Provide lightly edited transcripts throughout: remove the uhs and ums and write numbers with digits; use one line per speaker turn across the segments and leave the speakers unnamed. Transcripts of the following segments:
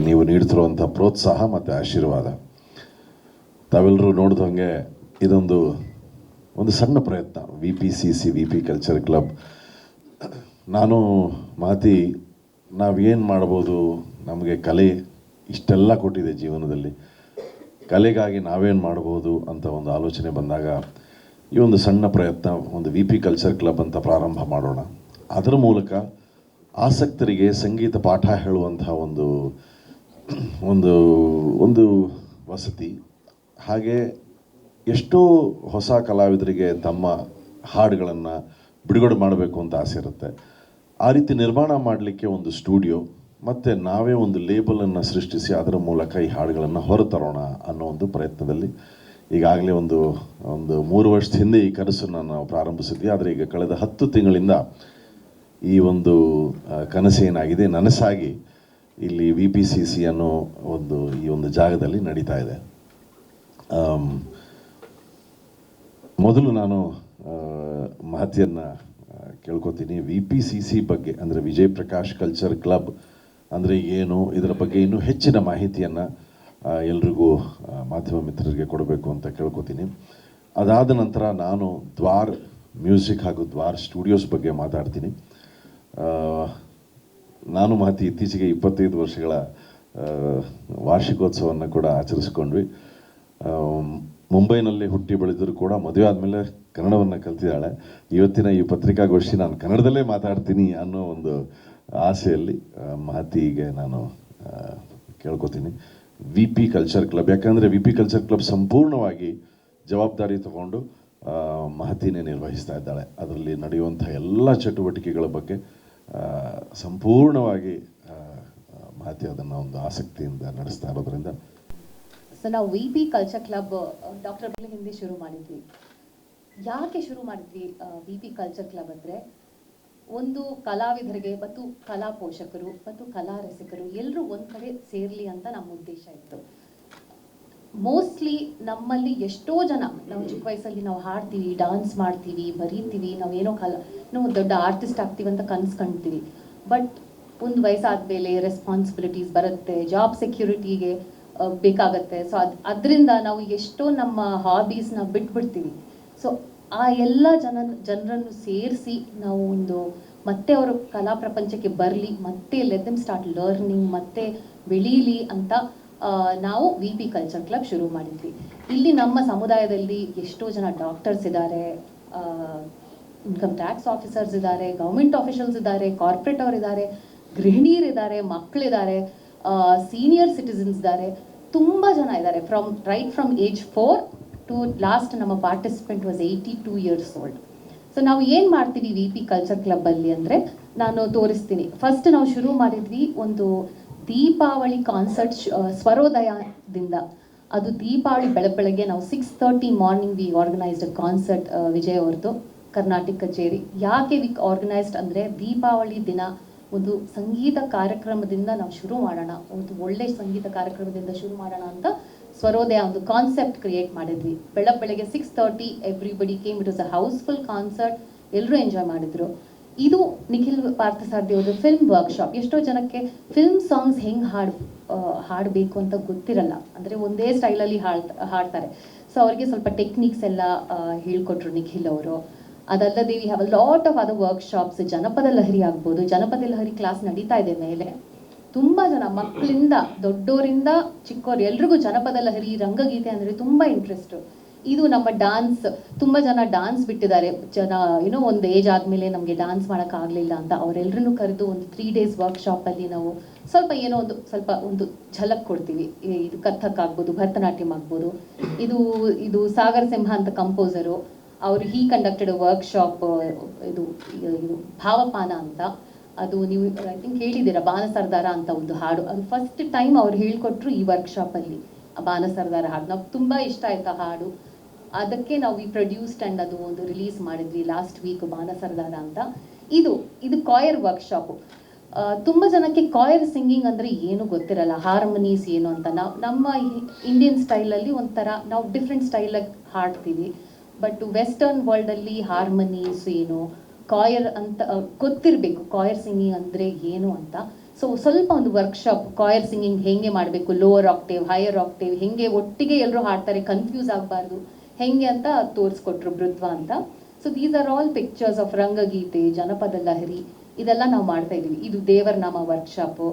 ನೀವು ನೀಡ್ತಿರುವಂಥ ಪ್ರೋತ್ಸಾಹ ಮತ್ತು ಆಶೀರ್ವಾದ. ತಾವೆಲ್ಲರೂ ನೋಡಿದಂಗೆ ಇದೊಂದು ಸಣ್ಣ ಪ್ರಯತ್ನ, ವಿ ಪಿ ಕಲ್ಚರ್ ಕ್ಲಬ್. ನಾನು ಮಾತಿ ನಾವೇನು ಮಾಡ್ಬೋದು, ನಮಗೆ ಕಲೆ ಇಷ್ಟೆಲ್ಲ ಕೊಟ್ಟಿದೆ ಜೀವನದಲ್ಲಿ, ಕಲೆಗಾಗಿ ನಾವೇನು ಮಾಡ್ಬೋದು ಅಂತ ಒಂದು ಆಲೋಚನೆ ಬಂದಾಗ ಈ ಒಂದು ಸಣ್ಣ ಪ್ರಯತ್ನ, ಒಂದು ವಿ ಪಿ ಕಲ್ಚರ್ ಕ್ಲಬ್ ಅಂತ ಪ್ರಾರಂಭ ಮಾಡೋಣ. ಅದರ ಮೂಲಕ ಆಸಕ್ತರಿಗೆ ಸಂಗೀತ ಪಾಠ ಹೇಳುವಂಥ ಒಂದು ವಸತಿ, ಹಾಗೆ ಎಷ್ಟೋ ಹೊಸ ಕಲಾವಿದರಿಗೆ ತಮ್ಮ ಹಾಡುಗಳನ್ನು ಬಿಡುಗಡೆ ಮಾಡಬೇಕು ಅಂತ ಆಸೆ ಇರುತ್ತೆ. ಆ ರೀತಿ ನಿರ್ಮಾಣ ಮಾಡಲಿಕ್ಕೆ ಒಂದು ಸ್ಟುಡಿಯೋ ಮತ್ತು ನಾವೇ ಒಂದು ಲೇಬಲನ್ನು ಸೃಷ್ಟಿಸಿ ಅದರ ಮೂಲಕ ಈ ಹಾಡುಗಳನ್ನು ಹೊರತರೋಣ ಅನ್ನೋ ಒಂದು ಪ್ರಯತ್ನದಲ್ಲಿ ಈಗಾಗಲೇ ಒಂದು 3 ವರ್ಷದ ಹಿಂದೆ ಈ ಕನಸನ್ನು ನಾವು ಪ್ರಾರಂಭಿಸಿದ್ವಿ. ಆದರೆ ಈಗ ಕಳೆದ 10 ತಿಂಗಳಿಂದ ಈ ಒಂದು ಕನಸೇನಾಗಿದೆ ನನಸಾಗಿ ಇಲ್ಲಿ VPCC ಅನ್ನೋ ಈ ಒಂದು ಜಾಗದಲ್ಲಿ ನಡೀತಾ ಇದೆ. ಮೊದಲು ನಾನು ಮಹತಿಯನ್ನು ಕೇಳ್ಕೊತೀನಿ, VPCC ಬಗ್ಗೆ ಅಂದರೆ ವಿಜಯ್ ಪ್ರಕಾಶ್ ಕಲ್ಚರ್ ಕ್ಲಬ್ ಅಂದರೆ ಏನು, ಇದರ ಬಗ್ಗೆ ಇನ್ನೂ ಹೆಚ್ಚಿನ ಮಾಹಿತಿಯನ್ನು ಎಲ್ರಿಗೂ ಮಾಧ್ಯಮ ಮಿತ್ರರಿಗೆ ಕೊಡಬೇಕು ಅಂತ ಕೇಳ್ಕೊತೀನಿ. ಅದಾದ ನಂತರ ನಾನು ದ್ವಾರ್ ಮ್ಯೂಸಿಕ್ ಹಾಗೂ ದ್ವಾರ್ ಸ್ಟುಡಿಯೋಸ್ ಬಗ್ಗೆ ಮಾತಾಡ್ತೀನಿ. ನಾನು ಮಹತಿ ಇತ್ತೀಚೆಗೆ 25 ವರ್ಷಗಳ ವಾರ್ಷಿಕೋತ್ಸವವನ್ನು ಕೂಡ ಆಚರಿಸ್ಕೊಂಡ್ವಿ. ಮುಂಬೈನಲ್ಲಿ ಹುಟ್ಟಿ ಬೆಳೆದರೂ ಕೂಡ ಮದುವೆ ಆದಮೇಲೆ ಕನ್ನಡವನ್ನು ಕಲ್ತಿದ್ದಾಳೆ. ಇವತ್ತಿನ ಈ ಪತ್ರಿಕಾಗೋಷ್ಠಿ ನಾನು ಕನ್ನಡದಲ್ಲೇ ಮಾತಾಡ್ತೀನಿ ಅನ್ನೋ ಒಂದು ಆಸೆಯಲ್ಲಿ ಮಹತಿಗೆ ನಾನು ಕೇಳ್ಕೊತೀನಿ VP ಕಲ್ಚರ್ ಕ್ಲಬ್. ಯಾಕಂದರೆ VP ಕಲ್ಚರ್ ಕ್ಲಬ್ ಸಂಪೂರ್ಣವಾಗಿ ಜವಾಬ್ದಾರಿ ತಗೊಂಡು ಮಹತಿನೇ ನಿರ್ವಹಿಸ್ತಾ ಇದ್ದಾಳೆ. ಅದರಲ್ಲಿ ನಡೆಯುವಂಥ ಎಲ್ಲ ಚಟುವಟಿಕೆಗಳ ಬಗ್ಗೆ ಸಂಪೂರ್ಣವಾಗಿ ಮಹತಿ ಅದನ್ನು ಒಂದು ಆಸಕ್ತಿಯಿಂದ ನಡೆಸ್ತಾ ಇರೋದ್ರಿಂದ.
ಸೊ ನಾವು VP ಕಲ್ಚರ್ ಕ್ಲಬ್ ಡಾಕ್ಟರ್ ಹಿಂದೆ ಶುರು ಮಾಡಿದ್ವಿ. ಯಾಕೆ ಶುರು ಮಾಡಿದ್ವಿ VP ಕಲ್ಚರ್ ಕ್ಲಬ್ ಅಂದರೆ, ಒಂದು ಕಲಾವಿದರಿಗೆ ಮತ್ತು ಕಲಾ ಪೋಷಕರು ಮತ್ತು ಕಲಾ ರಸಿಕರು ಎಲ್ಲರೂ ಒಂದು ಕಡೆ ಸೇರಲಿ ಅಂತ ನಮ್ಮ ಉದ್ದೇಶ ಇತ್ತು. ಮೋಸ್ಟ್ಲಿ ನಮ್ಮಲ್ಲಿ ಎಷ್ಟೋ ಜನ, ನಾವು ಚಿಕ್ಕ ವಯಸ್ಸಲ್ಲಿ ನಾವು ಹಾಡ್ತೀವಿ, ಡಾನ್ಸ್ ಮಾಡ್ತೀವಿ, ಬರೀತೀವಿ, ನಾವೇನೋ ನಾವು ದೊಡ್ಡ ಆರ್ಟಿಸ್ಟ್ ಆಗ್ತೀವಿ ಅಂತ ಕನ್ಸ್ಕೊಳ್ತೀವಿ. ಬಟ್ ಒಂದು ವಯಸ್ಸಾದ್ಮೇಲೆ ರೆಸ್ಪಾನ್ಸಿಬಿಲಿಟೀಸ್ ಬರುತ್ತೆ, ಜಾಬ್ ಸೆಕ್ಯೂರಿಟಿಗೆ ಬೇಕಾಗತ್ತೆ. ಸೊ ಅದರಿಂದ ನಾವು ಎಷ್ಟೋ ನಮ್ಮ ಹಾಬೀಸ್ನ ಬಿಟ್ಬಿಡ್ತೀವಿ. ಸೊ ಆ ಎಲ್ಲ ಜನರನ್ನು ಸೇರಿಸಿ ನಾವು ಮತ್ತೆ ಅವರು ಕಲಾ ಪ್ರಪಂಚಕ್ಕೆ ಬರಲಿ, ಮತ್ತೆ ಲೆಟ್ ದೆಮ್ ಸ್ಟಾರ್ಟ್ ಲರ್ನಿಂಗ್, ಮತ್ತೆ ಬೆಳೀಲಿ ಅಂತ ನಾವು VP ಕಲ್ಚರ್ ಕ್ಲಬ್ ಶುರು ಮಾಡಿದ್ವಿ. ಇಲ್ಲಿ ನಮ್ಮ ಸಮುದಾಯದಲ್ಲಿ ಎಷ್ಟೋ ಜನ ಡಾಕ್ಟರ್ಸ್ ಇದ್ದಾರೆ, ಇನ್ಕಮ್ ಟ್ಯಾಕ್ಸ್ ಆಫೀಸರ್ಸ್ ಇದ್ದಾರೆ, ಗೌರ್ಮೆಂಟ್ ಆಫೀಷಿಯಲ್ಸ್ ಇದ್ದಾರೆ, ಕಾರ್ಪೊರೇಟ್ ಅವರು ಇದ್ದಾರೆ, ಗೃಹಿಣಿಯರಿದ್ದಾರೆ, ಮಕ್ಕಳಿದ್ದಾರೆ, ಸೀನಿಯರ್ ಸಿಟಿಸನ್ಸ್ ಇದ್ದಾರೆ, ತುಂಬ ಜನ ಇದ್ದಾರೆ. ಫ್ರಮ್ ಏಜ್ 4 ಟು ಲಾಸ್ಟ್ ನಮ್ಮ participant was 82 years old. So ನಾವು ಏನು ಮಾಡ್ತೀವಿ VP ಕಲ್ಚರ್ ಕ್ಲಬ್ಬಲ್ಲಿ ಅಂದರೆ, ನಾನು ತೋರಿಸ್ತೀನಿ. ಫಸ್ಟ್ ನಾವು ಶುರು ಮಾಡಿದ್ವಿ ಒಂದು ದೀಪಾವಳಿ ಕಾನ್ಸರ್ಟ್ ಸ್ವರೋದಯದಿಂದ. ಅದು ದೀಪಾವಳಿ ಬೆಳಗ್ಗೆ ನಾವು 6:30 morning V organised concert, Vijay ಅವ್ರದ್ದು ಕರ್ನಾಟಕ ಕಚೇರಿ. ಯಾಕೆ ವಿ ಆರ್ಗನೈಸ್ಡ್ ಅಂದರೆ, ದೀಪಾವಳಿ ದಿನ ಒಂದು ಸಂಗೀತ ಕಾರ್ಯಕ್ರಮದಿಂದ ನಾವು ಶುರು ಮಾಡೋಣ, ಒಂದು ಒಳ್ಳೆ ಸಂಗೀತ ಕಾರ್ಯಕ್ರಮದಿಂದ ಶುರು ಮಾಡೋಣ ಅಂತ ಸ್ವರೋದಯ ಒಂದು ಕಾನ್ಸೆಪ್ಟ್ ಕ್ರಿಯೇಟ್ ಮಾಡಿದ್ವಿ. ಬೆಳಗ್ಗೆ 6:30 everybody came. It was a housefull concert, ಎಲ್ಲರೂ ಎಂಜಾಯ್ ಮಾಡಿದ್ರು. ಇದು ನಿಖಿಲ್ ಪಾರ್ಥಸಾರಥಿ ಅವ್ರದ್ದು ಫಿಲ್ಮ್ ವರ್ಕ್ಶಾಪ್. ಎಷ್ಟೋ ಜನಕ್ಕೆ ಫಿಲ್ಮ್ ಸಾಂಗ್ಸ್ ಹೆಂಗೆ ಹಾಡಬೇಕು ಅಂತ ಗೊತ್ತಿರಲ್ಲ, ಅಂದರೆ ಒಂದೇ ಸ್ಟೈಲಲ್ಲಿ ಹಾಡ್ತಾರೆ. ಸೊ ಅವ್ರಿಗೆ ಸ್ವಲ್ಪ ಟೆಕ್ನಿಕ್ಸ್ ಎಲ್ಲ ಹೇಳ್ಕೊಟ್ರು ನಿಖಿಲ್ ಅವರು. ಅದಲ್ಲದೆ we have a lot of other workshops. ಜನಪದ ಲಹರಿ ಆಗ್ಬೋದು, ಜನಪದ ಲಹರಿ ಕ್ಲಾಸ್ ನಡೀತಾ ಇದೆ ಮೇಲೆ. ತುಂಬ ಜನ, ಮಕ್ಕಳಿಂದ ದೊಡ್ಡೋರಿಂದ ಚಿಕ್ಕವ್ರು ಎಲ್ರಿಗೂ ಜನಪದ ಲಹರಿ, ರಂಗಗೀತೆ ಅಂದರೆ ತುಂಬ ಇಂಟ್ರೆಸ್ಟು. ಇದು ನಮ್ಮ ಡಾನ್ಸ್, ತುಂಬ ಜನ ಡಾನ್ಸ್ ಬಿಟ್ಟಿದ್ದಾರೆ. ಏನೋ ಒಂದು ಏಜ್ ಆದಮೇಲೆ ನಮಗೆ ಡಾನ್ಸ್ ಮಾಡೋಕ್ಕಾಗಲಿಲ್ಲ ಅಂತ ಅವರೆಲ್ಲರನ್ನೂ ಕರೆದು ಒಂದು 3 days ವರ್ಕ್ಶಾಪಲ್ಲಿ ನಾವು ಸ್ವಲ್ಪ ಒಂದು ಝಲಕ್ ಕೊಡ್ತೀವಿ. ಇದು ಕಥಕ್ ಆಗ್ಬೋದು, ಭರತನಾಟ್ಯಂ ಆಗ್ಬೋದು. ಇದು ಸಾಗರ್ ಸಿಂಹ ಅಂತ ಕಂಪೋಸರು, ಅವರು ಕಂಡಕ್ಟೆಡ್ ವರ್ಕ್ಶಾಪ್. ಇದು ಭಾವಪಾನ ಅಂತ, ಅದು ನೀವು ಐ ಥಿಂಕ್ ಹೇಳಿದ್ದೀರಾ, ಬಾನಸರ್ದಾರ ಅಂತ ಒಂದು ಹಾಡು. ಅದು ಫಸ್ಟ್ ಟೈಮ್ ಅವ್ರು ಹೇಳ್ಕೊಟ್ರು ಈ ವರ್ಕ್ಶಾಪಲ್ಲಿ, ಆ ಬಾನಸರ್ದಾರ ಹಾಡು. ನಾವು ತುಂಬ ಇಷ್ಟ ಆಯ್ತು ಆ ಹಾಡು. ಅದಕ್ಕೆ ನಾವು ಪ್ರೊಡ್ಯೂಸ್ಡ್ ಆ್ಯಂಡ್ ಅದು ಒಂದು ರಿಲೀಸ್ ಮಾಡಿದ್ವಿ ಲಾಸ್ಟ್ ವೀಕ್, ಬಾನಸರ್ದಾರ ಅಂತ. ಇದು ಕಾಯರ್ ವರ್ಕ್ಶಾಪು. ತುಂಬ ಜನಕ್ಕೆ ಕಾಯರ್ ಸಿಂಗಿಂಗ್ ಅಂದರೆ ಏನು ಗೊತ್ತಿರಲ್ಲ, ಹಾರ್ಮನೀಸ್ ಏನು ಅಂತ. ನಮ್ಮ ಇಂಡಿಯನ್ ಸ್ಟೈಲಲ್ಲಿ ಒಂಥರ ನಾವು ಡಿಫ್ರೆಂಟ್ ಸ್ಟೈಲಾಗಿ ಹಾಡ್ತೀವಿ. ಬಟ್ ವೆಸ್ಟರ್ನ್ ವರ್ಲ್ಡಲ್ಲಿ ಹಾರ್ಮನೀಸ್ ಏನು, ಕಾಯರ್ ಅಂತ ಗೊತ್ತಿರಬೇಕು, ಕಾಯರ್ ಸಿಂಗಿಂಗ್ ಅಂದರೆ ಏನು ಅಂತ. ಸೊ ಸ್ವಲ್ಪ ಒಂದು ವರ್ಕ್ಶಾಪ್ ಕಾಯರ್ ಸಿಂಗಿಂಗ್ ಹೆಂಗೆ ಮಾಡಬೇಕು, ಲೋವರ್ ಆಕ್ಟೇವ್ ಹೈಯರ್ ಆಕ್ಟೇವ್ ಹೆಂಗೆ ಒಟ್ಟಿಗೆ ಎಲ್ಲರೂ ಹಾಡ್ತಾರೆ, ಕನ್ಫ್ಯೂಸ್ ಆಗಬಾರ್ದು ಹೆಂಗೆ ಅಂತ ತೋರಿಸ್ಕೊಟ್ರು ಬೃದ್ವಾ ಅಂತ. So these are all pictures of ರಂಗಗೀತೆ, ಜನಪದ ಲಹರಿ, ಇದೆಲ್ಲ ನಾವು ಮಾಡ್ತಾ ಇದ್ದೀವಿ. ಇದು ದೇವರ ನಾಮ ವರ್ಕ್ಶಾಪು,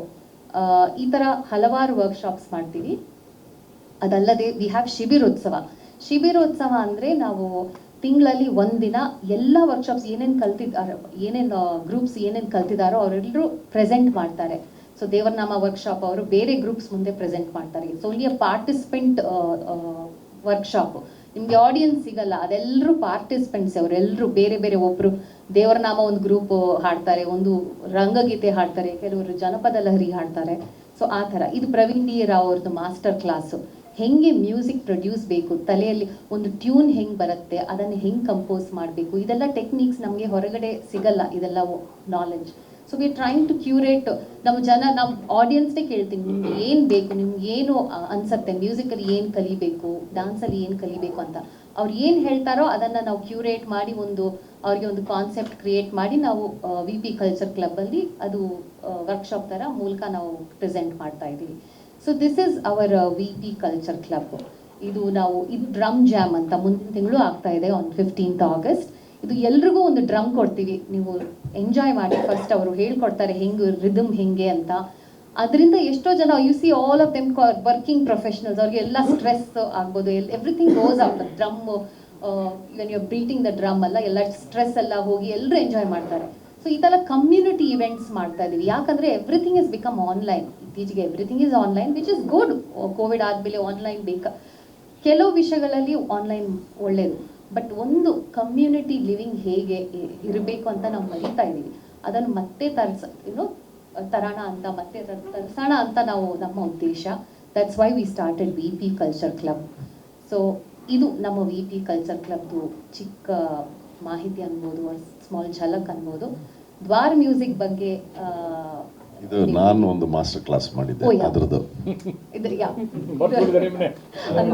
ಈ ಥರ ಹಲವಾರು ವರ್ಕ್ಶಾಪ್ಸ್ ಮಾಡ್ತೀವಿ. ಅದಲ್ಲದೆ ವಿ ಹ್ಯಾವ್ ಶಿಬಿರೋತ್ಸವ. ಶಿಬಿರೋತ್ಸವ ಅಂದರೆ ನಾವು ತಿಂಗಳಲ್ಲಿ ಒಂದಿನ ಎಲ್ಲ ವರ್ಕ್ಶಾಪ್ಸ್ ಏನೇನು ಕಲ್ತಿದ್ದಾರೋ, ಏನೇನು ಗ್ರೂಪ್ಸ್ ಏನೇನು ಕಲ್ತಿದ್ದಾರೋ ಅವರೆಲ್ಲರೂ ಪ್ರೆಸೆಂಟ್ ಮಾಡ್ತಾರೆ. ಸೊ ದೇವರನಾಮ ವರ್ಕ್ಶಾಪ್ ಅವರು ಬೇರೆ ಗ್ರೂಪ್ಸ್ ಮುಂದೆ ಪ್ರೆಸೆಂಟ್ ಮಾಡ್ತಾರೆ. So only a participant workshop, ನಿಮಗೆ ಆಡಿಯನ್ಸ್ ಸಿಗಲ್ಲ, ಅದೆಲ್ಲರೂ ಪಾರ್ಟಿಸಿಪೆಂಟ್ಸ್. ಅವರೆಲ್ಲರೂ ಬೇರೆ ಬೇರೆ, ಒಬ್ಬರು ದೇವರನಾಮ ಒಂದು ಗ್ರೂಪ್ ಹಾಡ್ತಾರೆ, ಒಂದು ರಂಗಗೀತೆ ಹಾಡ್ತಾರೆ, ಕೆಲವರು ಜನಪದ ಲಹರಿ ಹಾಡ್ತಾರೆ. ಸೊ ಆ ಥರ ಇದು ಪ್ರವೀಣ್ ಡಿ ರಾವ್ ಅವ್ರದ್ದು ಮಾಸ್ಟರ್ ಕ್ಲಾಸು. ಹೆಂಗೆ ಮ್ಯೂಸಿಕ್ ಪ್ರೊಡ್ಯೂಸ್ ಬೇಕು, ತಲೆಯಲ್ಲಿ ಒಂದು ಟ್ಯೂನ್ ಹೆಂಗೆ ಬರುತ್ತೆ, ಅದನ್ನು ಹೆಂಗೆ ಕಂಪೋಸ್ ಮಾಡಬೇಕು, ಇದೆಲ್ಲ ಟೆಕ್ನಿಕ್ಸ್ ನಮಗೆ ಹೊರಗಡೆ ಸಿಗಲ್ಲ, ಇದೆಲ್ಲ knowledge. So we trying to curate. ನಮ್ಮ ಆಡಿಯನ್ಸ್ನೇ ಕೇಳ್ತೀನಿ, ನಿಮ್ಗೆ ಏನು ಬೇಕು, ನಿಮ್ಗೆ ಏನು ಅನ್ಸುತ್ತೆ, ಮ್ಯೂಸಿಕಲ್ಲಿ ಏನು ಕಲಿಬೇಕು, ಡ್ಯಾನ್ಸಲ್ಲಿ ಏನು ಕಲಿಬೇಕು ಅಂತ ಅವ್ರು ಏನು ಹೇಳ್ತಾರೋ ಅದನ್ನು ನಾವು ಕ್ಯೂರೇಟ್ ಮಾಡಿ ಅವ್ರಿಗೆ ಒಂದು ಕಾನ್ಸೆಪ್ಟ್ ಕ್ರಿಯೇಟ್ ಮಾಡಿ ನಾವು ವಿ ಪಿ ಕಲ್ಚರ್ ಕ್ಲಬ್ಬಲ್ಲಿ ಅದು ವರ್ಕ್ಶಾಪ್ ಥರ ಮೂಲಕ ನಾವು ಪ್ರೆಸೆಂಟ್ ಮಾಡ್ತಾ ಇದ್ದೀವಿ. So this is our V P culture club. ಇದು ಡ್ರಮ್ ಜಾಮ್ ಅಂತ ಮುಂದಿನ ತಿಂಗಳು ಆಗ್ತಾ ಇದೆ ಆನ್ 15th August. ಇದು ಎಲ್ರಿಗೂ ಒಂದು ಡ್ರಮ್ ಕೊಡ್ತೀವಿ, ನೀವು ಎಂಜಾಯ್ ಮಾಡಿ. ಫಸ್ಟ್ ಅವರು ಹೇಳ್ಕೊಡ್ತಾರೆ ಹೆಂಗೆ ರಿದಮ್ ಹೆಂಗೆ ಅಂತ. ಅದರಿಂದ ಎಷ್ಟೋ ಜನ you see all of them working professionals, ಅವ್ರಿಗೆ ಎಲ್ಲ ಸ್ಟ್ರೆಸ್ ಆಗ್ಬೋದು, everything goes out. Drum when you are beating the drum ಎಲ್ಲ ಸ್ಟ್ರೆಸ್ ಎಲ್ಲ ಹೋಗಿ ಎಲ್ಲರೂ ಎಂಜಾಯ್ ಮಾಡ್ತಾರೆ. ಸೊ ಈ ಥರ ಕಮ್ಯುನಿಟಿ ಇವೆಂಟ್ಸ್ ಮಾಡ್ತಾ ಇದ್ದೀವಿ. ಯಾಕಂದರೆ ಎವ್ರಿಥಿಂಗ್ ಇಸ್ ಬಿಕಮ್ ಆನ್ಲೈನ್. ಇತ್ತೀಚೆಗೆ everything is online, which is good. Covid ಆದಮೇಲೆ ಆನ್ಲೈನ್ ಕೆಲವು ವಿಷಯಗಳಲ್ಲಿ ಆನ್ಲೈನ್ ಒಳ್ಳೆಯದು, ಬಟ್ ಒಂದು ಕಮ್ಯುನಿಟಿ ಲಿವಿಂಗ್ ಹೇಗೆ ಇರಬೇಕು ಅಂತ ನಾವು ಮರೀತಾ ಇದ್ದೀವಿ. ಅದನ್ನು ಮತ್ತೆ ತರೋಣ ಅಂತ ನಾವು ನಮ್ಮ ಉದ್ದೇಶ. That's why we started V P culture club. So ಇದು ನಮ್ಮ ವಿ ಪಿ ಕಲ್ಚರ್ ಕ್ಲಬ್ದು ಚಿಕ್ಕ ಮಾಹಿತಿ ಅನ್ಬೋದು, ಸ್ಮಾಲ್ ಝಲಕ್ ಅನ್ಬೋದು. ದ್ವಾರ್ ಮ್ಯೂಸಿಕ್ ಬಗ್ಗೆ
ಇದು ನಾನು ಒಂದು ಮಾಸ್ಟರ್ ಕ್ಲಾಸ್ ಮಾಡಿದ್ದೆ ಅದ್ರದ್ದು.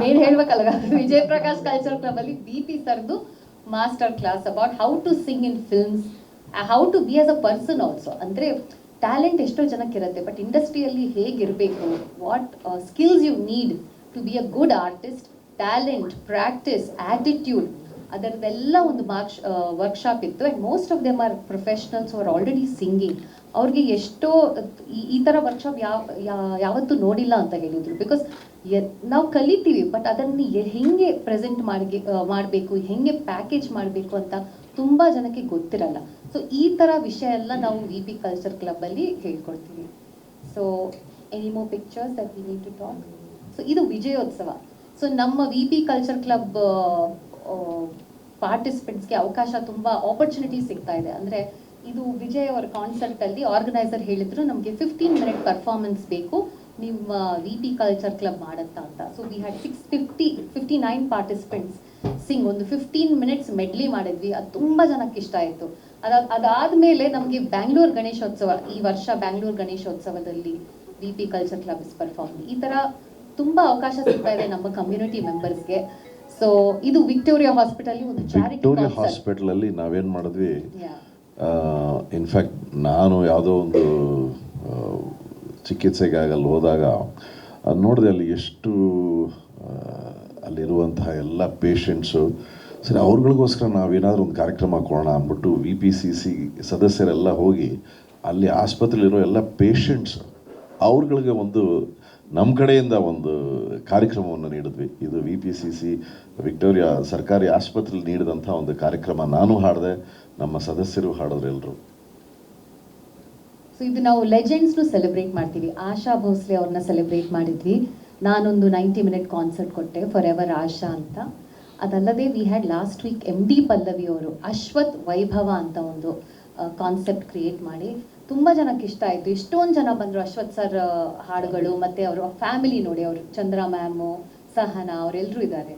ಮೇನ್ ಹೇಳ್ಬೇಕಲ್ಲ, ವಿಜಯ್ ಪ್ರಕಾಶ್ ಕಲ್ಚರ್ ಕ್ಲಬ್ ಅಲ್ಲಿ ಬಿ ಪಿ ಸರ್ದು master class about how to sing in films, how to be as a person also. ಅಂದ್ರೆ ಟ್ಯಾಲೆಂಟ್ ಎಷ್ಟೋ ಜನಕ್ಕಿರುತ್ತೆ, ಬಟ್ ಇಂಡಸ್ಟ್ರಿಯಲ್ಲಿ ಹೇಗಿರಬೇಕು, what skills you need to be a good artist, talent, practice, attitude, ಅದರದ್ದೆಲ್ಲ ಒಂದು workshop ಇತ್ತು. And most of them are professionals are already singing. ಅವ್ರಿಗೆ ಎಷ್ಟೋ ಈ ಥರ ವರ್ಕ್ಶಾಪ್ ಯಾವತ್ತೂ ನೋಡಿಲ್ಲ ಅಂತ ಹೇಳಿದರು. ಬಿಕಾಸ್ ನಾವು ಕಲಿತೀವಿ, ಬಟ್ ಅದನ್ನು ಹೆಂಗೆ ಪ್ರೆಸೆಂಟ್ ಮಾಡಬೇಕು, ಹೆಂಗೆ ಪ್ಯಾಕೇಜ್ ಮಾಡಬೇಕು ಅಂತ ತುಂಬ ಜನಕ್ಕೆ ಗೊತ್ತಿರಲ್ಲ. ಸೊ ಈ ಥರ ವಿಷಯ ಎಲ್ಲ ನಾವು ವಿ ಪಿ ಕಲ್ಚರ್ ಕ್ಲಬ್ಬಲ್ಲಿ ಹೇಳ್ಕೊಡ್ತೀವಿ. So any more pictures that we need to talk. So ಇದು ವಿಜಯೋತ್ಸವ. ಸೊ ನಮ್ಮ ವಿ ಪಿ ಕಲ್ಚರ್ ಕ್ಲಬ್ ಪಾರ್ಟಿಸಿಪೆಂಟ್ಸ್ಗೆ ಅವಕಾಶ, ತುಂಬ ಆಪರ್ಚುನಿಟಿ ಸಿಗ್ತಾ ಇದೆ. ಅಂದರೆ ಇದು ವಿಜಯ್ ಅವರ ಕಾನ್ಸರ್ಟಲ್ಲಿ ಆರ್ಗನೈಸರ್ ಹೇಳಿದ್ರು, ನಮಗೆ 15 minute ಪರ್ಫಾರ್ಮೆನ್ಸ್ ಬೇಕು, ನಿಮ್ಮ ವಿ ಪಿ ಕಲ್ಚರ್ ಕ್ಲಬ್ ಮಾಡುತ್ತಾ ಅಂತ. So we had 59 participants Singh. ಒಂದು 15 minutes ಮೆಡ್ಲಿ ಮಾಡಿದ್ವಿ. ಅದು ತುಂಬ ಜನಕ್ಕೆ ಇಷ್ಟ ಆಯಿತು. ಅದಾದಮೇಲೆ ನಮಗೆ ಬ್ಯಾಂಗ್ಳೂರು ಗಣೇಶೋತ್ಸವ, ಈ ವರ್ಷ ಬ್ಯಾಂಗ್ಳೂರು ಗಣೇಶೋತ್ಸವದಲ್ಲಿ V P culture club is perform. ಈ ಥರ ತುಂಬ ಅವಕಾಶ ಸಿಗ್ತಾ ಇದೆ ನಮ್ಮ ಕಮ್ಯುನಿಟಿ ಮೆಂಬರ್ಸ್ಗೆ. ಸೊ ಇದು ವಿಕ್ಟೋರಿಯಾ ಹಾಸ್ಪಿಟಲ್, ಒಂದು
ವಿಕ್ಟೋರಿಯಾ ಹಾಸ್ಪಿಟಲ್ ಅಲ್ಲಿ ನಾವೇನ್ ಮಾಡಿದ್ವಿ, ಇನ್ಫ್ಯಾಕ್ಟ್ ನಾನು ಯಾವುದೋ ಒಂದು ಚಿಕಿತ್ಸೆಗಾಗಿ ಅಲ್ಲಿ ಹೋದಾಗ ನೋಡಿದೆ, ಅಲ್ಲಿ ಎಷ್ಟು ಅಲ್ಲಿರುವಂತಹ ಎಲ್ಲ ಪೇಷಂಟ್ಸು, ಸರಿ ಅವ್ರುಗಳಿಗೋಸ್ಕರ ನಾವೇನಾದರೂ ಒಂದು ಕಾರ್ಯಕ್ರಮ ಕೊಡೋಣ ಅಂದ್ಬಿಟ್ಟು VPCC ಸದಸ್ಯರೆಲ್ಲ ಹೋಗಿ ಅಲ್ಲಿ ಆಸ್ಪತ್ರೆಯಲ್ಲಿರೋ ಎಲ್ಲ ಪೇಷಂಟ್ಸ್ ಅವ್ರುಗಳಿಗೆ ಒಂದು ನಮ್ಮ ಕಡೆಯಿಂದ ಒಂದು ಕಾರ್ಯಕ್ರಮವನ್ನು ನೀಡಿದ್ವಿ. ಇದು VPCC ವಿಕ್ಟೋರಿಯಾ ಸರ್ಕಾರಿ ಆಸ್ಪತ್ರೆಯಲ್ಲಿ ನೀಡಿದಂಥ ಒಂದು ಕಾರ್ಯಕ್ರಮ. ನಾನು ಹಾಡಿದೆ, ನಮ್ಮ ಸದಸ್ಯರು ಹಾಡಿದ್ರು ಎಲ್ಲರೂ.
ಸೊ ಇದು ನಾವು ಲೆಜೆಂಡ್ಸ್ನು ಸೆಲೆಬ್ರೇಟ್ ಮಾಡ್ತೀವಿ. ಆಶಾ ಭೋಸ್ಲೆ ಅವ್ರನ್ನ ಸೆಲೆಬ್ರೇಟ್ ಮಾಡಿದ್ವಿ. ನಾನೊಂದು 90 minute ಕಾನ್ಸರ್ಟ್ ಕೊಟ್ಟೆ, ಫಾರ್ ಎವರ್ ಆಶಾ ಅಂತ. ಅದಲ್ಲದೆ we had last week MD Pallavi ಅವರು ಅಶ್ವಥ್ ವೈಭವ ಅಂತ ಒಂದು ಕಾನ್ಸೆಪ್ಟ್ ಕ್ರಿಯೇಟ್ ಮಾಡಿ ತುಂಬ ಜನಕ್ಕೆ ಇಷ್ಟ ಆಯಿತು. ಎಷ್ಟೊಂದು ಜನ ಬಂದರು. ಅಶ್ವಥ್ ಸರ್ ಹಾಡುಗಳು ಮತ್ತು ಅವರ ಫ್ಯಾಮಿಲಿ ನೋಡಿ, ಅವರು ಚಂದ್ರ ಮ್ಯಾಮು, ಸಹನಾ ಅವರೆಲ್ಲರೂ ಇದ್ದಾರೆ.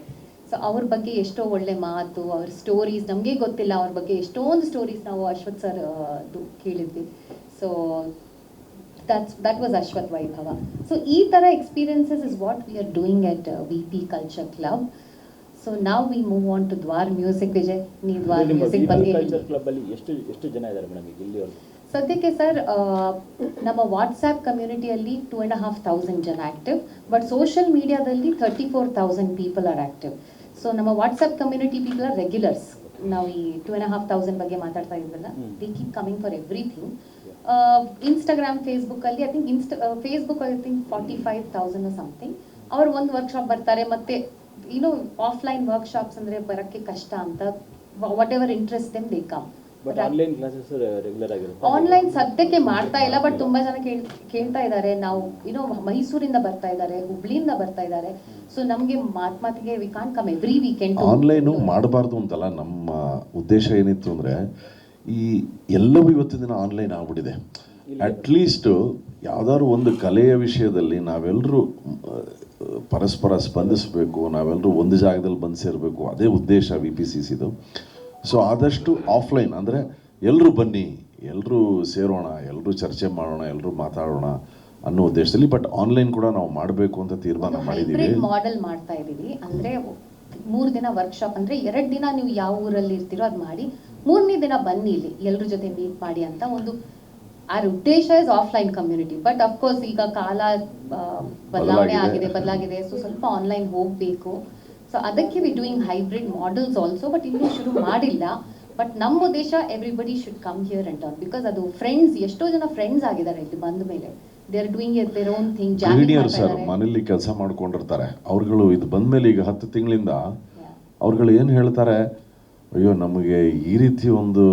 ಸೊ ಅವ್ರ ಬಗ್ಗೆ ಎಷ್ಟೋ ಒಳ್ಳೆ ಮಾತು, ಅವ್ರ ಸ್ಟೋರೀಸ್ ನಮಗೆ ಗೊತ್ತಿಲ್ಲ, ಅವ್ರ ಬಗ್ಗೆ ಎಷ್ಟೊಂದು ಸ್ಟೋರೀಸ್ ನಾವು ಅಶ್ವಥ್ ಸರ್ ಕೇಳಿದ್ವಿ. ಸೊ ದಟ್ ವಾಸ್ ಅಶ್ವಥ್ ವೈಭವ. ಸೊ ಈ ಥರ experiences is what we are doing at VP culture club. So ನಾವು we move on to Dwar music. Vijay, ನೀವು ದ್ವಾರ್ ಮ್ಯೂಸಿಕ್ ಬಗ್ಗೆ
ಕಲ್ಚರ್ ಕ್ಲಬ್ ಅಲ್ಲಿ ಎಷ್ಟು ಜನ ಇದ್ದಾರೆ ಮೇಡಮ್ ಇಲ್ಲಿ?
ಸದ್ಯಕ್ಕೆ ಸರ್ ನಮ್ಮ ವಾಟ್ಸ್ಆ್ಯಪ್ ಕಮ್ಯುನಿಟಿಯಲ್ಲಿ 2,500 ಜನ ಆ್ಯಕ್ಟಿವ್, ಬಟ್ ಸೋಷಿಯಲ್ ಮೀಡಿಯಾದಲ್ಲಿ 34,000 ಪೀಪಲ್ ಆರ್ ಆ್ಯಕ್ಟಿವ್. ಸೊ ನಮ್ಮ WhatsApp community people are regulars. ನಾವು ಈ 2,500 ಬಗ್ಗೆ ಮಾತಾಡ್ತಾ ಇದ್ವಲ್ಲ, they keep coming for everything. Instagram, ಫೇಸ್ಬುಕ್ಕಲ್ಲಿ I think Facebook I think 45,000 something. ಅವರು ಒಂದು ವರ್ಕ್ಶಾಪ್ ಬರ್ತಾರೆ, ಮತ್ತೆ ಆಫ್ಲೈನ್ ವರ್ಕ್ಶಾಪ್ಸ್ ಅಂದರೆ ಬರೋಕ್ಕೆ ಕಷ್ಟ ಅಂತ, what ever interest them they come.
Online classes regular ಆಗಿರುತ್ತೆ.
ಆನ್ಲೈನ್ ಸದ್ಯಕ್ಕೆ ಮಾಡ್ತಾ ಇಲ್ಲ, ಬಟ್ ತುಂಬಾ ಜನ ಕೇಳ್ತಾ ಇದ್ದಾರೆ. ನಾವು ಮೈಸೂರಿಂದ ಬರ್ತಾ ಇದ್ದಾರೆ, ಹುಬ್ಳಿಯಿಂದ ಬರ್ತಾ ಇದ್ದಾರೆ. ಸೊ ನಮಗೆ ಮಾತಿಗೆ we can't come every weekend.
Online ಮಾಡಬಾರ್ದು ಅಂತಲ್ಲ, ನಮ್ಮ ಉದ್ದೇಶ ಏನಿತ್ತು ಅಂದರೆ ಈ ಎಲ್ಲವೂ ಇವತ್ತಿನ ದಿನ ಆನ್ಲೈನ್ ಆಗ್ಬಿಟ್ಟಿದೆ. ಅಟ್ಲೀಸ್ಟು ಯಾವ್ದಾದ್ರು ಒಂದು ಕಲೆಯ ವಿಷಯದಲ್ಲಿ ನಾವೆಲ್ಲರೂ ಪರಸ್ಪರ ಸ್ಪಂದಿಸಬೇಕು, ನಾವೆಲ್ಲರೂ ಒಂದು ಜಾಗದಲ್ಲಿ ಬಂದು ಸೇರಬೇಕು, ಅದೇ ಉದ್ದೇಶ VPCCದು. ಸೊ ಆದಷ್ಟು ಆಫ್ಲೈನ್ ಅಂದರೆ ಎಲ್ಲರೂ ಬನ್ನಿ, ಎಲ್ಲರೂ ಸೇರೋಣ, ಎಲ್ಲರೂ ಚರ್ಚೆ ಮಾಡೋಣ, ಎಲ್ಲರೂ ಮಾತಾಡೋಣ ಅನ್ನೋ ಉದ್ದೇಶದಲ್ಲಿ. ಬಟ್ ಆನ್ಲೈನ್ ಕೂಡ ನಾವು ಮಾಡಬೇಕು ಅಂತ ತೀರ್ಮಾನ ಮಾಡಿದ್ದೀವಿ.
ಮಾಡೆಲ್ ಮಾಡ್ತಾ ಇದ್ದೀವಿ. ಅಂದರೆ 3 ದಿನ ವರ್ಕ್ಶಾಪ್, ಅಂದರೆ 2 ದಿನ ನೀವು ಯಾವ ಊರಲ್ಲಿ ಇರ್ತೀರೋ ಅದು ಮಾಡಿ, 3ನೇ ದಿನ ಬನ್ನಿ ಇಲ್ಲಿ ಎಲ್ಲರ ಜೊತೆ ಮೀಟ್ ಮಾಡಿ ಅಂತ ಒಂದು ಆ ಉದ್ದೇಶ is offline community. But of course ಈಗ ಕಾಲ ಬದಲಾಗಿದೆ. ಸೊ ಸ್ವಲ್ಪ ಆನ್ಲೈನ್ ಹೋಗಬೇಕು. ಸೊ ಅದಕ್ಕೆ we doing hybrid models also, but ಇನ್ನೂ ಶುರು ಮಾಡಿಲ್ಲ. ಬಟ್ ನಮ್ಮ ಉದ್ದೇಶ everybody should come here and on, because ಅದು ಫ್ರೆಂಡ್ಸ್, ಎಷ್ಟೋ ಜನ ಫ್ರೆಂಡ್ಸ್ ಆಗಿದ್ದಾರೆ ಇಲ್ಲಿ ಬಂದ ಮೇಲೆ. They are doing their own thing.
ಗೃಹಿಣಿಯರು ಸರ್ ಮನೇಲಿ ಕೆಲಸ ಮಾಡ್ಕೊಂಡಿರ್ತಾರೆ, ಅವ್ರುಗಳು ಇದು ಬಂದಮೇಲೆ ಈಗ 10 ತಿಂಗಳಿಂದ ಅವ್ರುಗಳು ಏನು ಹೇಳ್ತಾರೆ, ಅಯ್ಯೋ ನಮಗೆ ಈ ರೀತಿ ಒಂದು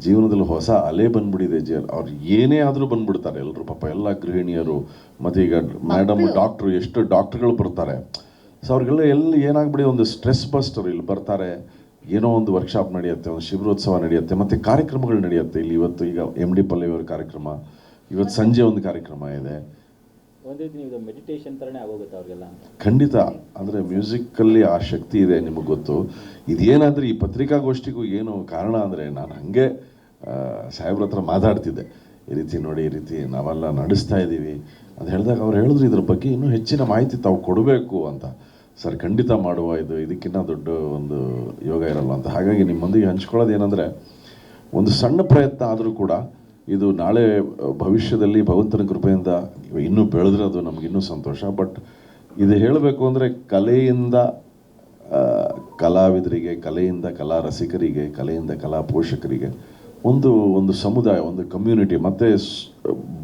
ಜೀವನದಲ್ಲಿ ಹೊಸ ಅಲೆ ಬಂದ್ಬಿಟ್ಟಿದೆ. ಅವ್ರು ಏನೇ ಆದರೂ ಬಂದ್ಬಿಡ್ತಾರೆ ಎಲ್ಲರೂ, ಪಾಪ ಎಲ್ಲ ಗೃಹಿಣಿಯರು. ಮತ್ತು ಈಗ ಮೇಡಮ್ ಡಾಕ್ಟ್ರು, ಎಷ್ಟು ಡಾಕ್ಟ್ರುಗಳು ಬರ್ತಾರೆ. ಸೊ ಅವ್ರಿಗೆಲ್ಲ ಏನಾಗ್ಬಿಡಿ, ಒಂದು ಸ್ಟ್ರೆಸ್ ಬಸ್ಟರ್. ಇಲ್ಲಿ ಬರ್ತಾರೆ, ಏನೋ ಒಂದು ವರ್ಕ್ಶಾಪ್ ನಡೆಯುತ್ತೆ, ಒಂದು ಶಿಬಿರೋತ್ಸವ ನಡೆಯುತ್ತೆ, ಮತ್ತು ಕಾರ್ಯಕ್ರಮಗಳು ನಡೆಯುತ್ತೆ. ಇಲ್ಲಿ ಇವತ್ತು ಈಗ MD ಪಲ್ಲವಿಯವರ ಕಾರ್ಯಕ್ರಮ, ಇವತ್ತು ಸಂಜೆ ಒಂದು ಕಾರ್ಯಕ್ರಮ ಇದೆ.
ಒಂದು ರೀತಿ ನೀವು ಮೆಡಿಟೇಷನ್ ಥರನೇ ಆಗೋಗುತ್ತೆ ಅವ್ರಿಗೆಲ್ಲ.
ಖಂಡಿತ. ಅಂದರೆ ಮ್ಯೂಸಿಕ್ಕಲ್ಲಿ ಆ ಶಕ್ತಿ ಇದೆ, ನಿಮಗೆ ಗೊತ್ತು. ಇದೇನಾದರೆ ಈ ಪತ್ರಿಕಾಗೋಷ್ಠಿಗೂ ಏನು ಕಾರಣ ಅಂದರೆ, ನಾನು ಹಾಗೆ ಸಾಹೇಬ್ರ ಹತ್ರ ಮಾತಾಡ್ತಿದ್ದೆ, ಈ ರೀತಿ ನೋಡಿ, ಈ ರೀತಿ ನಾವೆಲ್ಲ ನಡೆಸ್ತಾ ಇದ್ದೀವಿ ಅಂತ ಹೇಳಿದಾಗ ಅವ್ರು ಹೇಳಿದ್ರು, ಇದ್ರ ಬಗ್ಗೆ ಇನ್ನೂ ಹೆಚ್ಚಿನ ಮಾಹಿತಿ ತಾವು ಕೊಡಬೇಕು ಅಂತ. ಸರ್ ಖಂಡಿತ ಮಾಡುವ, ಇದಕ್ಕಿಂತ ದೊಡ್ಡ ಒಂದು ಯೋಗ ಇರಲ್ಲ ಅಂತ. ಹಾಗಾಗಿ ನಿಮ್ಮೊಂದಿಗೆ ಹಂಚ್ಕೊಳ್ಳೋದು ಏನಂದರೆ, ಒಂದು ಸಣ್ಣ ಪ್ರಯತ್ನ ಆದರೂ ಕೂಡ ಇದು ನಾಳೆ ಭವಿಷ್ಯದಲ್ಲಿ ಭಗವಂತನ ಕೃಪೆಯಿಂದ ಇನ್ನೂ ಬೆಳೆದ್ರೆ ಅದು ನಮಗಿನ್ನೂ ಸಂತೋಷ. ಬಟ್ ಇದು ಹೇಳಬೇಕು ಅಂದರೆ, ಕಲೆಯಿಂದ ಕಲಾವಿದರಿಗೆ, ಕಲೆಯಿಂದ ಕಲಾ ರಸಿಕರಿಗೆ, ಕಲೆಯಿಂದ ಕಲಾ ಪೋಷಕರಿಗೆ ಒಂದು ಸಮುದಾಯ, ಒಂದು ಕಮ್ಯುನಿಟಿ. ಮತ್ತು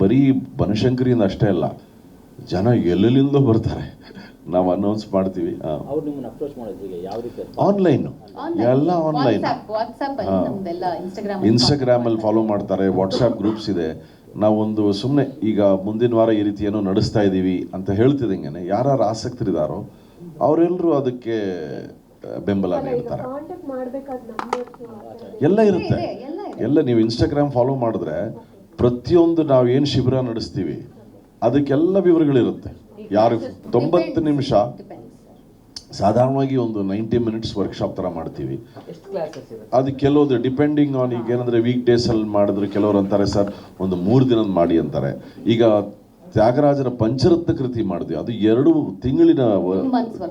ಬರೀ ಬನಶಂಕರಿಯಿಂದ ಅಷ್ಟೇ ಅಲ್ಲ, ಜನ ಎಲ್ಲೆಲ್ಲಿಂದ ಬರ್ತಾರೆ. ನಾವು ಅನೌನ್ಸ್ ಮಾಡ್ತೀವಿ.
ಅವ್ರು ನಿಮ್ಮನ್ನ ಅಪ್ರೋಚ್ ಮಾಡೋದು ಯಾವ ರೀತಿ?
ಆನ್ಲೈನು, ಎಲ್ಲ ಆನ್ಲೈನ್. ಇನ್ಸ್ಟಾಗ್ರಾಮಲ್ಲಿ ಫಾಲೋ ಮಾಡ್ತಾರೆ, ವಾಟ್ಸಪ್ ಗ್ರೂಪ್ಸ್ ಇದೆ. ನಾವೊಂದು ಸುಮ್ಮನೆ ಈಗ ಮುಂದಿನ ವಾರ ಈ ರೀತಿ ಏನೋ ನಡೆಸ್ತಾ ಇದ್ದೀವಿ ಅಂತ ಹೇಳ್ತಿದ್ದಂಗೆ, ಯಾರು ಆಸಕ್ತರಿದ್ದಾರೋ ಅವರೆಲ್ಲರೂ ಅದಕ್ಕೆ ಬೆಂಬಲ ನೀಡ್ತಾರೆ. ಎಲ್ಲ ಇರುತ್ತೆ, ಎಲ್ಲ ನೀವು ಇನ್ಸ್ಟಾಗ್ರಾಮ್ ಫಾಲೋ ಮಾಡಿದ್ರೆ ಪ್ರತಿಯೊಂದು ನಾವು ಏನು ಶಿಬಿರ ನಡೆಸ್ತೀವಿ ಅದಕ್ಕೆಲ್ಲ ವಿವರಗಳಿರುತ್ತೆ. ಯಾರು 90 ನಿಮಿಷ ಸಾಧಾರಣವಾಗಿ ಒಂದು 90 ಮಿನಿಟ್ಸ್ ವರ್ಕ್ಶಾಪ್ ಥರ ಮಾಡ್ತೀವಿ. ಅದು ಕೆಲವೊಂದು ಡಿಪೆಂಡಿಂಗ್ ಆನ್, ಈಗ ಏನಂದರೆ ವೀಕ್ ಡೇಸಲ್ಲಿ ಮಾಡಿದ್ರೆ ಕೆಲವರು ಅಂತಾರೆ ಸರ್ ಒಂದು 3 ದಿನದ ಮಾಡಿ ಅಂತಾರೆ. ಈಗ ತ್ಯಾಗರಾಜರ ಪಂಚರತ್ನ ಕೃತಿ ಮಾಡಿದ್ವಿ, ಅದು 2 ತಿಂಗಳಿನ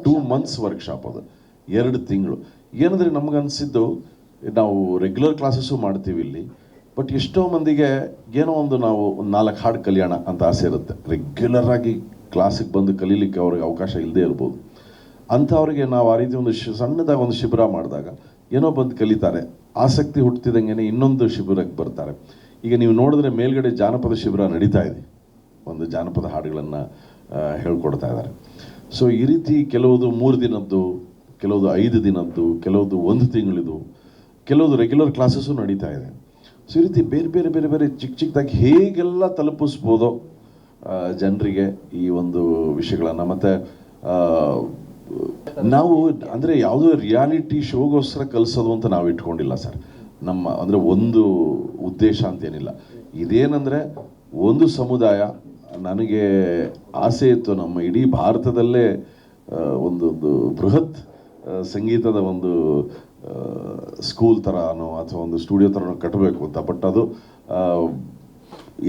2 ಮಂತ್ಸ್ ವರ್ಕ್ಶಾಪ್. ಅದು 2 ತಿಂಗಳು. ಏನಂದರೆ ನಮಗನ್ಸಿದ್ದು, ನಾವು ರೆಗ್ಯುಲರ್ ಕ್ಲಾಸಸ್ಸು ಮಾಡ್ತೀವಿ ಇಲ್ಲಿ, ಬಟ್ ಎಷ್ಟೋ ಮಂದಿಗೆ ಏನೋ ಒಂದು ನಾವು 4 ಹಾಡು ಕಲಿಯೋಣ ಅಂತ ಆಸೆ ಇರುತ್ತೆ. ರೆಗ್ಯುಲರ್ ಆಗಿ ಕ್ಲಾಸಿಗೆ ಬಂದು ಕಲೀಲಿಕ್ಕೆ ಅವ್ರಿಗೆ ಅವಕಾಶ ಇಲ್ಲದೆ ಇರ್ಬೋದು. ಅಂಥವ್ರಿಗೆ ನಾವು ಆ ರೀತಿ ಒಂದು ಸಣ್ಣದಾಗಿ ಒಂದು ಶಿಬಿರ ಮಾಡಿದಾಗ ಏನೋ ಬಂದು ಕಲಿತಾರೆ, ಆಸಕ್ತಿ ಹುಟ್ಟಿದಂಗೆ ಇನ್ನೊಂದು ಶಿಬಿರಕ್ಕೆ ಬರ್ತಾರೆ. ಈಗ ನೀವು ನೋಡಿದ್ರೆ ಮೇಲ್ಗಡೆ ಜಾನಪದ ಶಿಬಿರ ನಡೀತಾ ಇದೆ, ಒಂದು ಜಾನಪದ ಹಾಡುಗಳನ್ನು ಹೇಳ್ಕೊಡ್ತಾ ಇದ್ದಾರೆ. ಸೊ ಈ ರೀತಿ ಕೆಲವುದು 3 ದಿನದ್ದು, ಕೆಲವುದು 5 ದಿನದ್ದು, ಕೆಲವುದು 1 ತಿಂಗಳಿದು, ಕೆಲವುದು ರೆಗ್ಯುಲರ್ ಕ್ಲಾಸಸ್ಸು ನಡೀತಾ ಇದೆ. ಸೊ ಈ ರೀತಿ ಬೇರೆ ಬೇರೆ ಬೇರೆ ಬೇರೆ ಚಿಕ್ಕದಾಗಿ ಹೇಗೆಲ್ಲ ತಲುಪಿಸ್ಬೋದೋ ಜನರಿಗೆ ಈ ಒಂದು ವಿಷಯಗಳನ್ನು. ಮತ್ತು ನಾವು ಅಂದರೆ ಯಾವುದೋ ರಿಯಾಲಿಟಿ ಶೋಗೋಸ್ಕರ ಕಲಿಸೋದು ಅಂತ ನಾವು ಇಟ್ಕೊಂಡಿಲ್ಲ ಸರ್. ನಮ್ಮ ಅಂದರೆ ಒಂದು ಉದ್ದೇಶ ಅಂತೇನಿಲ್ಲ. ಇದೇನೆಂದರೆ ಒಂದು ಸಮುದಾಯ, ನನಗೆ ಆಸೆ ಇತ್ತು ನಮ್ಮ ಇಡೀ ಭಾರತದಲ್ಲೇ ಒಂದು ಬೃಹತ್ ಸಂಗೀತದ ಒಂದು ಸ್ಕೂಲ್ ಥರನೋ ಅಥವಾ ಒಂದು ಸ್ಟುಡಿಯೋ ಥರನೋ ಕಟ್ಟಬೇಕು ಅಂತ. ಬಟ್ ಅದು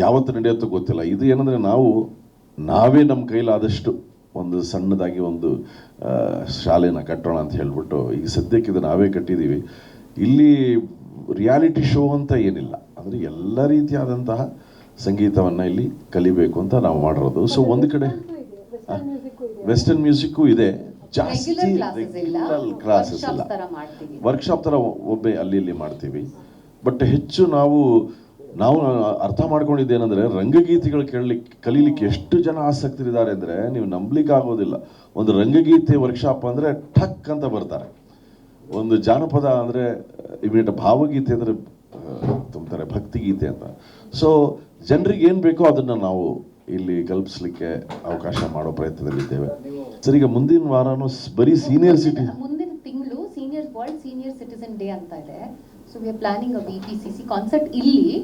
ಯಾವತ್ತು ನಡೆಯುತ್ತೋ ಗೊತ್ತಿಲ್ಲ. ಇದು ಏನಂದರೆ ನಾವೇ ನಮ್ಮ ಕೈಲಾದಷ್ಟು ಒಂದು ಸಣ್ಣದಾಗಿ ಒಂದು ಶಾಲೆನ ಕಟ್ಟೋಣ ಅಂತ ಹೇಳ್ಬಿಟ್ಟು ಈಗ ಸದ್ಯಕ್ಕೆ ಇದು ನಾವೇ ಕಟ್ಟಿದ್ದೀವಿ. ಇಲ್ಲಿ ರಿಯಾಲಿಟಿ ಶೋ ಅಂತ ಏನಿಲ್ಲ. ಅಂದರೆ ಎಲ್ಲ ರೀತಿಯಾದಂತಹ ಸಂಗೀತವನ್ನು ಇಲ್ಲಿ ಕಲಿಬೇಕು ಅಂತ ನಾವು ಮಾಡಿರೋದು. ಸೊ ಒಂದು ಕಡೆ ವೆಸ್ಟರ್ನ್ ಮ್ಯೂಸಿಕ್ಕು ಇದೆ, ಜಾಸ್ತಿ ಕ್ಲಾಸಸ್ ಇಲ್ಲ, ವರ್ಕ್ಶಾಪ್ ಥರ ಒಬ್ಬೆ ಅಲ್ಲಿ ಇಲ್ಲಿ ಮಾಡ್ತೀವಿ. ಬಟ್ ಹೆಚ್ಚು ನಾವು ಅರ್ಥ ಮಾಡ್ಕೊಂಡಿದ್ದೇನೆಂದರೆ ರಂಗಗೀತೆಗಳು ಕಲೀಲಿಕ್ಕೆ ಎಷ್ಟು ಜನ ಆಸಕ್ತರಿದ್ದಾರೆ ಅಂದರೆ ನೀವು ನಂಬಲಿಕ್ಕೆ ಆಗೋದಿಲ್ಲ. ಒಂದು ರಂಗಗೀತೆ ವರ್ಕ್ಶಾಪ್ ಅಂದರೆ ಠಕ್ ಅಂತ ಬರ್ತಾರೆ, ಒಂದು ಜಾನಪದ ಅಂದರೆ ಇಮಿಡಿಯೇಟ್, ಭಾವಗೀತೆ ಅಂದರೆ ತುಂಬ್ತಾರೆ, ಭಕ್ತಿಗೀತೆ ಅಂತ. ಸೊ ಜನರಿಗೆ ಏನು ಬೇಕೋ ಅದನ್ನು ನಾವು ಇಲ್ಲಿ ಕಲ್ಪಿಸ್ಲಿಕ್ಕೆ ಅವಕಾಶ ಮಾಡೋ ಪ್ರಯತ್ನದಲ್ಲಿದ್ದೇವೆ ಸರ್. ಈಗ ಮುಂದಿನ ವಾರನೂ ಬರೀ ಸೀನಿಯರ್
ಮುಂದಿನ ತಿಂಗಳು ವರ್ಲ್ಡ್ ಸೀನಿಯರ್ ಸಿಟಿಸನ್ ಡೇ ಅಂತ ಇದೆ. So we are planning a VPCC concert ಇಲ್ಲಿ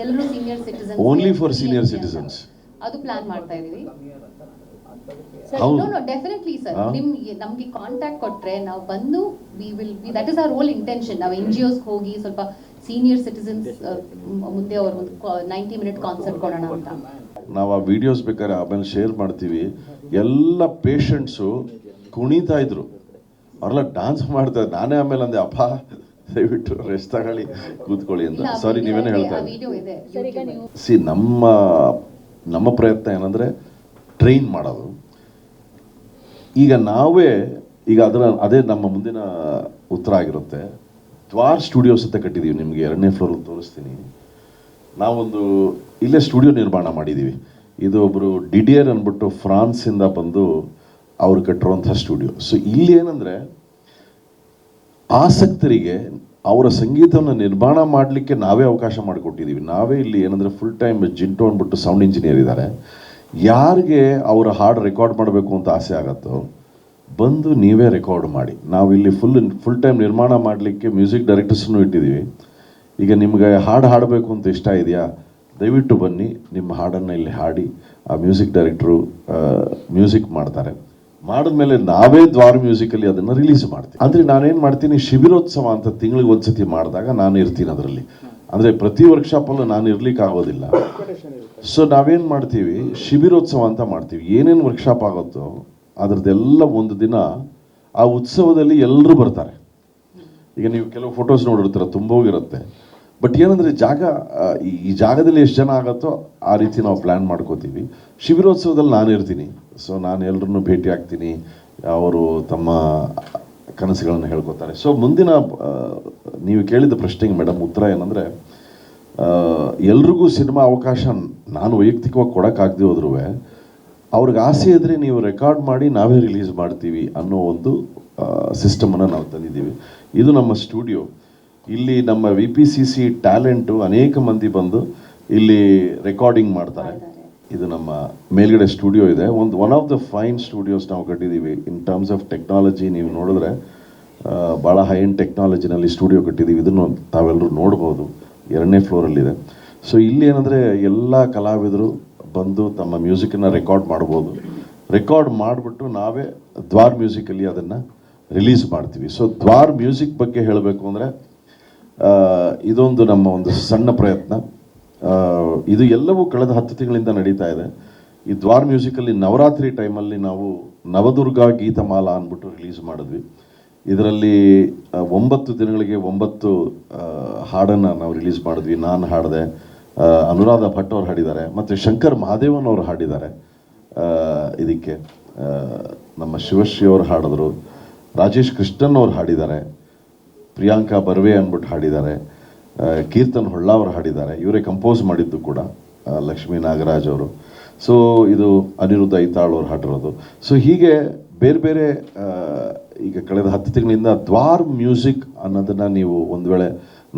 ಎಲ್ಲರೂ senior citizen,
only for senior citizens
ಅದು ಪ್ಲಾನ್ ಮಾಡ್ತಾ ಇದೀವಿ.
ಹೌದು,
ಡೆಫಿನೆಟ್ಲಿ ಸರ್, ನಮ್ಗೆ ಕಾಂಟ್ಯಾಕ್ಟ್ ಕೊಟ್ರೆ ನಾವು ಬಂದು that is our hole intention. ನಾವು NGOs ಹೋಗಿ ಸ್ವಲ್ಪ ಸೀನಿಯರ್ ಸಿಟಿಸನ್ಸ್ ಮುಂದೆ ಅವ್ರ 90 ಮಿನಿಟ್ ಕಾನ್ಸರ್ಟ್ ಕೊಡೋಣ ಅಂತ.
ನಾವು ಆ ವಿಡಿಯೋಸ್ ಬೇಕಾದ್ರೆ ಆಮೇಲೆ ಶೇರ್ ಮಾಡ್ತೀವಿ. ಎಲ್ಲ ಪೇಷಂಟ್ಸು ಕುಣಿತಾ ಇದ್ರು, ಅವರೆಲ್ಲ ಡಾನ್ಸ್ ಮಾಡ್ತಾರೆ. ನಾನೇ ಆಮೇಲೆ ಅಂದೆ, ಅಪ್ಪ ದಯವಿಟ್ಟು ರೆಸ್ಟ್ ತಗೊಳ್ಳಿ, ಕೂತ್ಕೊಳ್ಳಿ ಅಂತ. ಸಾರಿ, ನೀವೇನೇ ಹೇಳ್ತಾ ಇದ್ದೀವಿ. ಸಿ, ನಮ್ಮ ಪ್ರಯತ್ನ ಏನಂದರೆ ಟ್ರೈನ್ ಮಾಡೋದು. ಈಗ ಅದೇ ನಮ್ಮ ಮುಂದಿನ ಉತ್ತರ ಆಗಿರುತ್ತೆ. ದ್ವಾರ್ ಸ್ಟುಡಿಯೋಸ್ ಅಂತ ಕಟ್ಟಿದ್ದೀವಿ, ನಿಮಗೆ 2ನೇ ಫ್ಲೋರ್ ತೋರಿಸ್ತೀನಿ. ನಾವೊಂದು ಇಲ್ಲೇ ಸ್ಟುಡಿಯೋ ನಿರ್ಮಾಣ ಮಾಡಿದ್ದೀವಿ. ಇದು ಒಬ್ಬರು ಡಿಡಿಯರ್ ಅಂದ್ಬಿಟ್ಟು ಫ್ರಾನ್ಸಿಂದ ಬಂದು ಅವ್ರು ಕಟ್ಟಿರುವಂಥ ಸ್ಟುಡಿಯೋ. ಸೊ ಇಲ್ಲಿ ಏನಂದರೆ ಆಸಕ್ತರಿಗೆ ಅವರ ಸಂಗೀತವನ್ನು ನಿರ್ಮಾಣ ಮಾಡಲಿಕ್ಕೆ ನಾವೇ ಅವಕಾಶ ಮಾಡಿಕೊಟ್ಟಿದ್ದೀವಿ. ನಾವೇ ಇಲ್ಲಿ ಏನಂದರೆ ಫುಲ್ ಟೈಮ್ ಜಿಂಟು ಅಂದ್ಬಿಟ್ಟು ಸೌಂಡ್ ಇಂಜಿನಿಯರ್ ಇದ್ದಾರೆ. ಯಾರಿಗೆ ಅವರ ಹಾಡು ರೆಕಾರ್ಡ್ ಮಾಡಬೇಕು ಅಂತ ಆಸೆ ಆಗುತ್ತೋ ಬಂದು ನೀವೇ ರೆಕಾರ್ಡ್ ಮಾಡಿ. ನಾವಿಲ್ಲಿ ಫುಲ್ ಟೈಮ್ ನಿರ್ಮಾಣ ಮಾಡಲಿಕ್ಕೆ ಮ್ಯೂಸಿಕ್ ಡೈರೆಕ್ಟರ್ಸ್ನೂ ಇಟ್ಟಿದ್ದೀವಿ. ಈಗ ನಿಮ್ಗೆ ಹಾಡು ಹಾಡಬೇಕು ಅಂತ ಇಷ್ಟ ಇದೆಯಾ, ದಯವಿಟ್ಟು ಬನ್ನಿ, ನಿಮ್ಮ ಹಾಡನ್ನು ಇಲ್ಲಿ ಹಾಡಿ. ಆ ಮ್ಯೂಸಿಕ್ ಡೈರೆಕ್ಟ್ರು ಮ್ಯೂಸಿಕ್ ಮಾಡ್ತಾರೆ. ಮಾಡಿದ್ಮೇಲೆ ನಾವೇ ದ್ವಾರ ಮ್ಯೂಸಿಕಲ್ಲಿ ಅದನ್ನು ರಿಲೀಸ್ ಮಾಡ್ತೀವಿ. ಅಂದರೆ ನಾನೇನು ಮಾಡ್ತೀನಿ, ಶಿಬಿರೋತ್ಸವ ಅಂತ ತಿಂಗಳಿಗೆ ಒಂದ್ಸತಿ ಮಾಡಿದಾಗ ನಾನು ಇರ್ತೀನಿ ಅದರಲ್ಲಿ. ಅಂದರೆ ಪ್ರತಿ ವರ್ಕ್ಶಾಪಲ್ಲೂ ನಾನು ಇರ್ಲಿಕ್ಕೆ ಆಗೋದಿಲ್ಲ. ಸೊ ನಾವೇನು ಮಾಡ್ತೀವಿ, ಶಿಬಿರೋತ್ಸವ ಅಂತ ಮಾಡ್ತೀವಿ. ಏನೇನು ವರ್ಕ್ಶಾಪ್ ಆಗುತ್ತೋ ಅದರದ್ದೆಲ್ಲ ಒಂದು ದಿನ ಆ ಉತ್ಸವದಲ್ಲಿ ಎಲ್ಲರೂ ಬರ್ತಾರೆ. ಈಗ ನೀವು ಕೆಲವು ಫೋಟೋಸ್ ನೋಡಿರ್ತೀರ, ತುಂಬ ಹೋಗಿರುತ್ತೆ. ಬಟ್ ಏನಂದರೆ ಈ ಜಾಗದಲ್ಲಿ ಎಷ್ಟು ಜನ ಆಗುತ್ತೋ ಆ ರೀತಿ ನಾವು ಪ್ಲ್ಯಾನ್ ಮಾಡ್ಕೋತೀವಿ. ಶಿಬಿರೋತ್ಸವದಲ್ಲಿ ನಾನು ಇರ್ತೀನಿ. ಸೊ ನಾನು ಎಲ್ಲರನ್ನೂ ಭೇಟಿ ಆಗ್ತೀನಿ, ಅವರು ತಮ್ಮ ಕನಸುಗಳನ್ನು ಹೇಳ್ಕೊತಾರೆ. ಸೊ ಮುಂದಿನ ನೀವು ಕೇಳಿದ ಪ್ರಶ್ನೆಗೆ ಮೇಡಮ್ ಉತ್ತರ ಏನಂದರೆ, ಎಲ್ರಿಗೂ ಸಿನಿಮಾ ಅವಕಾಶ ನಾನು ವೈಯಕ್ತಿಕವಾಗಿ ಕೊಡೋಕ್ಕಾಗದೆ ಹೋದ್ರೂ ಅವ್ರಿಗೆ ಆಸೆ ಇದ್ದರೆ ನೀವು ರೆಕಾರ್ಡ್ ಮಾಡಿ ನಾವೇ ರಿಲೀಸ್ ಮಾಡ್ತೀವಿ ಅನ್ನೋ ಒಂದು ಸಿಸ್ಟಮನ್ನು ನಾವು ತಂದಿದ್ದೀವಿ. ಇದು ನಮ್ಮ ಸ್ಟುಡಿಯೋ. ಇಲ್ಲಿ ನಮ್ಮ VPCC ಟ್ಯಾಲೆಂಟು ಅನೇಕ ಮಂದಿ ಬಂದು ಇಲ್ಲಿ ರೆಕಾರ್ಡಿಂಗ್ ಮಾಡ್ತಾರೆ. ಇದು ನಮ್ಮ ಮೇಲ್ಗಡೆ ಸ್ಟುಡಿಯೋ ಇದೆ. One of the fine studios ನಾವು ಕಟ್ಟಿದ್ದೀವಿ ಇನ್ ಟರ್ಮ್ಸ್ ಆಫ್ ಟೆಕ್ನಾಲಜಿ. ನೀವು ನೋಡಿದ್ರೆ ಭಾಳ ಹೈ ಎಂಡ್ ಟೆಕ್ನಾಲಜಿನಲ್ಲಿ ಸ್ಟುಡಿಯೋ ಕಟ್ಟಿದ್ದೀವಿ. ಇದನ್ನು ತಾವೆಲ್ಲರೂ ನೋಡ್ಬೋದು, 2ನೇ ಫ್ಲೋರಲ್ಲಿದೆ. ಸೊ ಇಲ್ಲಿ ಏನಂದರೆ ಎಲ್ಲ ಕಲಾವಿದರು ಬಂದು ತಮ್ಮ ಮ್ಯೂಸಿಕನ್ನು ರೆಕಾರ್ಡ್ ಮಾಡ್ಬೋದು. ರೆಕಾರ್ಡ್ ಮಾಡಿಬಿಟ್ಟು ನಾವೇ ದ್ವಾರ್ ಮ್ಯೂಸಿಕಲ್ಲಿ ಅದನ್ನು ರಿಲೀಸ್ ಮಾಡ್ತೀವಿ. ಸೊ ದ್ವಾರ್ ಮ್ಯೂಸಿಕ್ ಬಗ್ಗೆ ಹೇಳಬೇಕು ಅಂದರೆ ಇದೊಂದು ನಮ್ಮ ಒಂದು ಸಣ್ಣ ಪ್ರಯತ್ನ. ಇದು ಎಲ್ಲವೂ ಕಳೆದ 10 ತಿಂಗಳಿಂದ ನಡೀತಾ ಇದೆ. ಈ ದ್ವಾರ್ ಮ್ಯೂಸಿಕಲ್ಲಿ ನವರಾತ್ರಿ ಟೈಮಲ್ಲಿ ನಾವು ನವದುರ್ಗಾ ಗೀತಮಾಲಾ ಅಂದ್ಬಿಟ್ಟು ರಿಲೀಸ್ ಮಾಡಿದ್ವಿ. ಇದರಲ್ಲಿ 9 ದಿನಗಳಿಗೆ 9 ಹಾಡನ್ನು ನಾವು ರಿಲೀಸ್ ಮಾಡಿದ್ವಿ. ನಾನು ಹಾಡಿದೆ, ಅನುರಾಧ ಭಟ್ ಅವ್ರು ಹಾಡಿದ್ದಾರೆ, ಮತ್ತು ಶಂಕರ್ ಮಹಾದೇವನ್ ಅವರು ಹಾಡಿದ್ದಾರೆ. ಇದಕ್ಕೆ ನಮ್ಮ ಶಿವಶ್ರೀ ಅವರು ಹಾಡಿದ್ರು, ರಾಜೇಶ್ ಕೃಷ್ಣನ್ ಅವ್ರು ಹಾಡಿದ್ದಾರೆ, ಪ್ರಿಯಾಂಕಾ ಬರ್ವೆ ಅಂದ್ಬಿಟ್ಟು ಹಾಡಿದ್ದಾರೆ, ಕೀರ್ತನ್ ಹೊಳ್ಳ ಅವರು ಹಾಡಿದ್ದಾರೆ. ಇವರೇ ಕಂಪೋಸ್ ಮಾಡಿದ್ದು ಕೂಡ, ಲಕ್ಷ್ಮೀ ನಾಗರಾಜ್ ಅವರು. ಸೊ ಇದು ಅನಿರುದ್ಧ ಐತಾಳ್ ಅವ್ರು ಹಾಡಿರೋದು. ಸೊ ಹೀಗೆ ಬೇರೆ ಬೇರೆ ಈಗ ಕಳೆದ 10 ತಿಂಗಳಿಂದ ದ್ವಾರ್ ಮ್ಯೂಸಿಕ್ ಅನ್ನೋದನ್ನು ನೀವು ಒಂದು ವೇಳೆ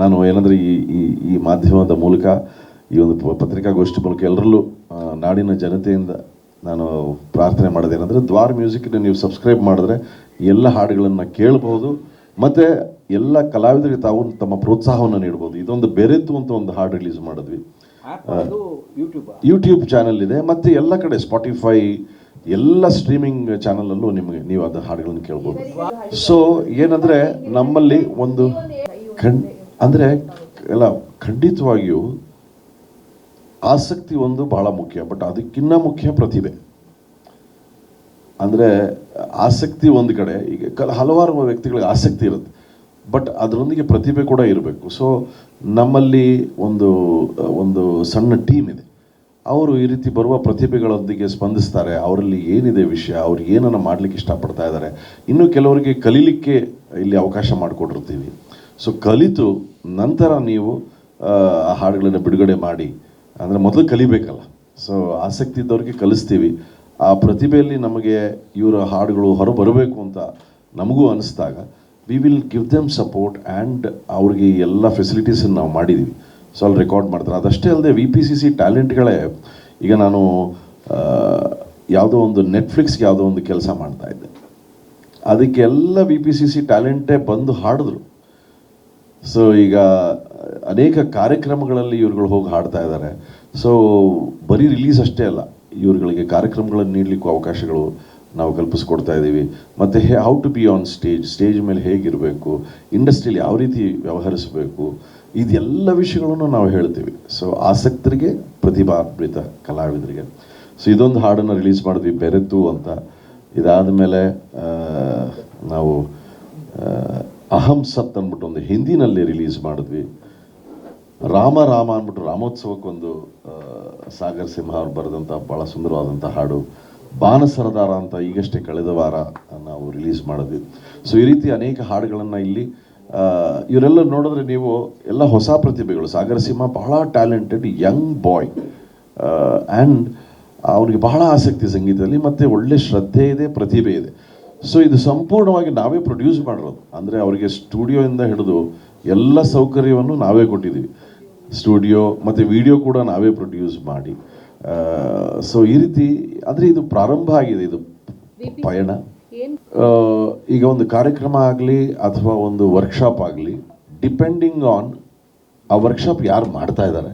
ನಾನು ಏನಂದರೆ ಈ ಮಾಧ್ಯಮದ ಮೂಲಕ, ಈ ಒಂದು ಪತ್ರಿಕಾಗೋಷ್ಠಿ ಮೂಲಕ ಎಲ್ಲರಲ್ಲೂ ನಾಡಿನ ಜನತೆಯಿಂದ ನಾನು ಪ್ರಾರ್ಥನೆ ಮಾಡೋದೇನೆಂದರೆ, ದ್ವಾರ್ ಮ್ಯೂಸಿಕ್ನ ನೀವು ಸಬ್ಸ್ಕ್ರೈಬ್ ಮಾಡಿದ್ರೆ ಎಲ್ಲ ಹಾಡುಗಳನ್ನು ಕೇಳ್ಬೋದು, ಮತ್ತು ಎಲ್ಲ ಕಲಾವಿದರಿಗೆ ತಾವು ತಮ್ಮ ಪ್ರೋತ್ಸಾಹವನ್ನು ನೀಡ್ಬೋದು. ಇದೊಂದು ಬೆರೆತು ಅಂತ ಒಂದು ಹಾಡು ರಿಲೀಸ್ ಮಾಡಿದ್ವಿ. ಯೂಟ್ಯೂಬ್ ಚಾನಲ್ ಇದೆ, ಮತ್ತು ಎಲ್ಲ ಕಡೆ ಸ್ಪಾಟಿಫೈ ಎಲ್ಲ ಸ್ಟ್ರೀಮಿಂಗ್ ಚಾನಲಲ್ಲೂ ನೀವು ಅದು ಹಾಡುಗಳನ್ನು ಕೇಳ್ಬೋದು. ಸೊ ಏನಂದರೆ ನಮ್ಮಲ್ಲಿ ಒಂದು ಅಂದರೆ ಎಲ್ಲ ಖಂಡಿತವಾಗಿಯೂ ಆಸಕ್ತಿ ಒಂದು ಬಹಳ ಮುಖ್ಯ. ಬಟ್ ಅದಕ್ಕಿಂತ ಮುಖ್ಯ ಪ್ರತಿಭೆ. ಅಂದರೆ ಆಸಕ್ತಿ ಒಂದು ಕಡೆ, ಈಗ ಹಲವಾರು ವ್ಯಕ್ತಿಗಳಿಗೆ ಆಸಕ್ತಿ ಇರುತ್ತೆ, ಬಟ್ ಅದರೊಂದಿಗೆ ಪ್ರತಿಭೆ ಕೂಡ ಇರಬೇಕು. ಸೊ ನಮ್ಮಲ್ಲಿ ಒಂದು ಒಂದು ಸಣ್ಣ ಟೀಮ್ ಇದೆ, ಅವರು ಈ ರೀತಿ ಬರುವ ಪ್ರತಿಭೆಗಳೊಂದಿಗೆ ಸ್ಪಂದಿಸ್ತಾರೆ. ಅವರಲ್ಲಿ ಏನಿದೆ ವಿಷಯ, ಅವ್ರು ಏನನ್ನು ಮಾಡಲಿಕ್ಕೆ ಇಷ್ಟಪಡ್ತಾ ಇದ್ದಾರೆ, ಇನ್ನು ಕೆಲವರಿಗೆ ಕಲೀಲಿಕ್ಕೆ ಇಲ್ಲಿ ಅವಕಾಶ ಮಾಡಿಕೊಟ್ಟಿರ್ತೀವಿ. ಸೊ ಕಲಿತು ನಂತರ ನೀವು ಆ ಹಾಡುಗಳನ್ನು ಬಿಡುಗಡೆ ಮಾಡಿ, ಅಂದರೆ ಮೊದಲು ಕಲಿಬೇಕಲ್ಲ. ಸೊ ಆಸಕ್ತಿ ಇದ್ದವ್ರಿಗೆ ಕಲಿಸ್ತೀವಿ. ಆ ಪ್ರತಿಭೆಯಲ್ಲಿ ನಮಗೆ ಇವರ ಹಾಡುಗಳು ಹೊರಬರಬೇಕು ಅಂತ ನಮಗೂ ಅನಿಸ್ದಾಗ we will give them support and ಅವ್ರಿಗೆ ಎಲ್ಲ ಫೆಸಿಲಿಟೀಸನ್ನು ನಾವು ಮಾಡಿದ್ದೀವಿ. ಸೊ ಅಲ್ಲಿ ರೆಕಾರ್ಡ್ ಮಾಡ್ತಾರೆ. ಅದಷ್ಟೇ ಅಲ್ಲದೆ VPCC ಟ್ಯಾಲೆಂಟ್ಗಳೇ, ಈಗ ನಾನು ಯಾವುದೋ ಒಂದು ನೆಟ್ಫ್ಲಿಕ್ಸ್ಗೆ ಯಾವುದೋ ಒಂದು ಕೆಲಸ ಮಾಡ್ತಾಯಿದ್ದೆ, ಅದಕ್ಕೆಲ್ಲ VPCC ಟ್ಯಾಲೆಂಟೇ ಬಂದು ಹಾಡಿದ್ರು. ಸೊ ಈಗ ಅನೇಕ ಕಾರ್ಯಕ್ರಮಗಳಲ್ಲಿ ಇವ್ರುಗಳು ಹೋಗಿ ಹಾಡ್ತಾ ಇದ್ದಾರೆ. ಸೊ ಬರೀ ರಿಲೀಸ್ ಅಷ್ಟೇ ಅಲ್ಲ, ಇವ್ರುಗಳಿಗೆ ಕಾರ್ಯಕ್ರಮಗಳನ್ನು ನೀಡಲಿಕ್ಕೂ ಅವಕಾಶಗಳು ನಾವು ಕಲ್ಪಿಸ್ಕೊಡ್ತಾ ಇದ್ದೀವಿ. ಮತ್ತು how to be on stage ಮೇಲೆ ಹೇಗಿರಬೇಕು, ಇಂಡಸ್ಟ್ರಿಯಲ್ಲಿ ಯಾವ ರೀತಿ ವ್ಯವಹರಿಸಬೇಕು, ಇದೆಲ್ಲ ವಿಷಯಗಳನ್ನು ನಾವು ಹೇಳ್ತೀವಿ. ಸೊ ಆಸಕ್ತರಿಗೆ, ಪ್ರತಿಭಾನ್ವಿತ ಕಲಾವಿದರಿಗೆ. ಸೊ ಇದೊಂದು ಹಾಡನ್ನು ರಿಲೀಸ್ ಮಾಡಿದ್ವಿ, ಬೆರೆತು ಅಂತ. ಇದಾದ ಮೇಲೆ ನಾವು ಅಹಂ ಸತ್ ಅಂದ್ಬಿಟ್ಟು ಒಂದು ಹಿಂದಿನಲ್ಲಿ ರಿಲೀಸ್ ಮಾಡಿದ್ವಿ. ರಾಮ ರಾಮ ಅಂದ್ಬಿಟ್ಟು ರಾಮೋತ್ಸವಕ್ಕೊಂದು ಸಾಗರ್ ಸಿಂಹ ಅವ್ರು ಬರೆದಂಥ ಭಾಳ ಸುಂದರವಾದಂಥ ಹಾಡು. ಬಾನಸರದಾರ ಅಂತ ಈಗಷ್ಟೇ ಕಳೆದ ವಾರ ನಾವು ರಿಲೀಸ್ ಮಾಡಿದ್ವಿ. ಸೊ ಈ ರೀತಿ ಅನೇಕ ಹಾಡುಗಳನ್ನು ಇಲ್ಲಿ ಇವರೆಲ್ಲ ನೋಡಿದ್ರೆ ನೀವು ಎಲ್ಲ ಹೊಸ ಪ್ರತಿಭೆಗಳು. ಸಾಗರ್ ಸಿಂಹ ಬಹಳ ಟ್ಯಾಲೆಂಟೆಡ್ ಯಂಗ್ ಬಾಯ್ ಆ್ಯಂಡ್ ಅವನಿಗೆ ಬಹಳ ಆಸಕ್ತಿ ಸಂಗೀತದಲ್ಲಿ, ಮತ್ತು ಒಳ್ಳೆ ಶ್ರದ್ಧೆ ಇದೆ, ಪ್ರತಿಭೆ ಇದೆ. ಸೊ ಇದು ಸಂಪೂರ್ಣವಾಗಿ ನಾವೇ ಪ್ರೊಡ್ಯೂಸ್ ಮಾಡಿರೋದು. ಅಂದರೆ ಅವರಿಗೆ ಸ್ಟುಡಿಯೋಯಿಂದ ಹಿಡಿದು ಎಲ್ಲ ಸೌಕರ್ಯವನ್ನು ನಾವೇ ಕೊಟ್ಟಿದ್ದೀವಿ. ಸ್ಟುಡಿಯೋ ಮತ್ತು ವಿಡಿಯೋ ಕೂಡ ನಾವೇ ಪ್ರೊಡ್ಯೂಸ್ ಮಾಡಿ. ಸೊ ಈ ರೀತಿ ಅಂದರೆ ಇದು ಪ್ರಾರಂಭ ಆಗಿದೆ, ಇದು ಪಯಣ. ಈಗ ಒಂದು ಕಾರ್ಯಕ್ರಮ ಆಗಲಿ ಅಥವಾ ಒಂದು ವರ್ಕ್ಶಾಪ್ ಆಗಲಿ, ಡಿಪೆಂಡಿಂಗ್ ಆನ್ ಆ ವರ್ಕ್ಶಾಪ್ ಯಾರು ಮಾಡ್ತಾ ಇದ್ದಾರೆ.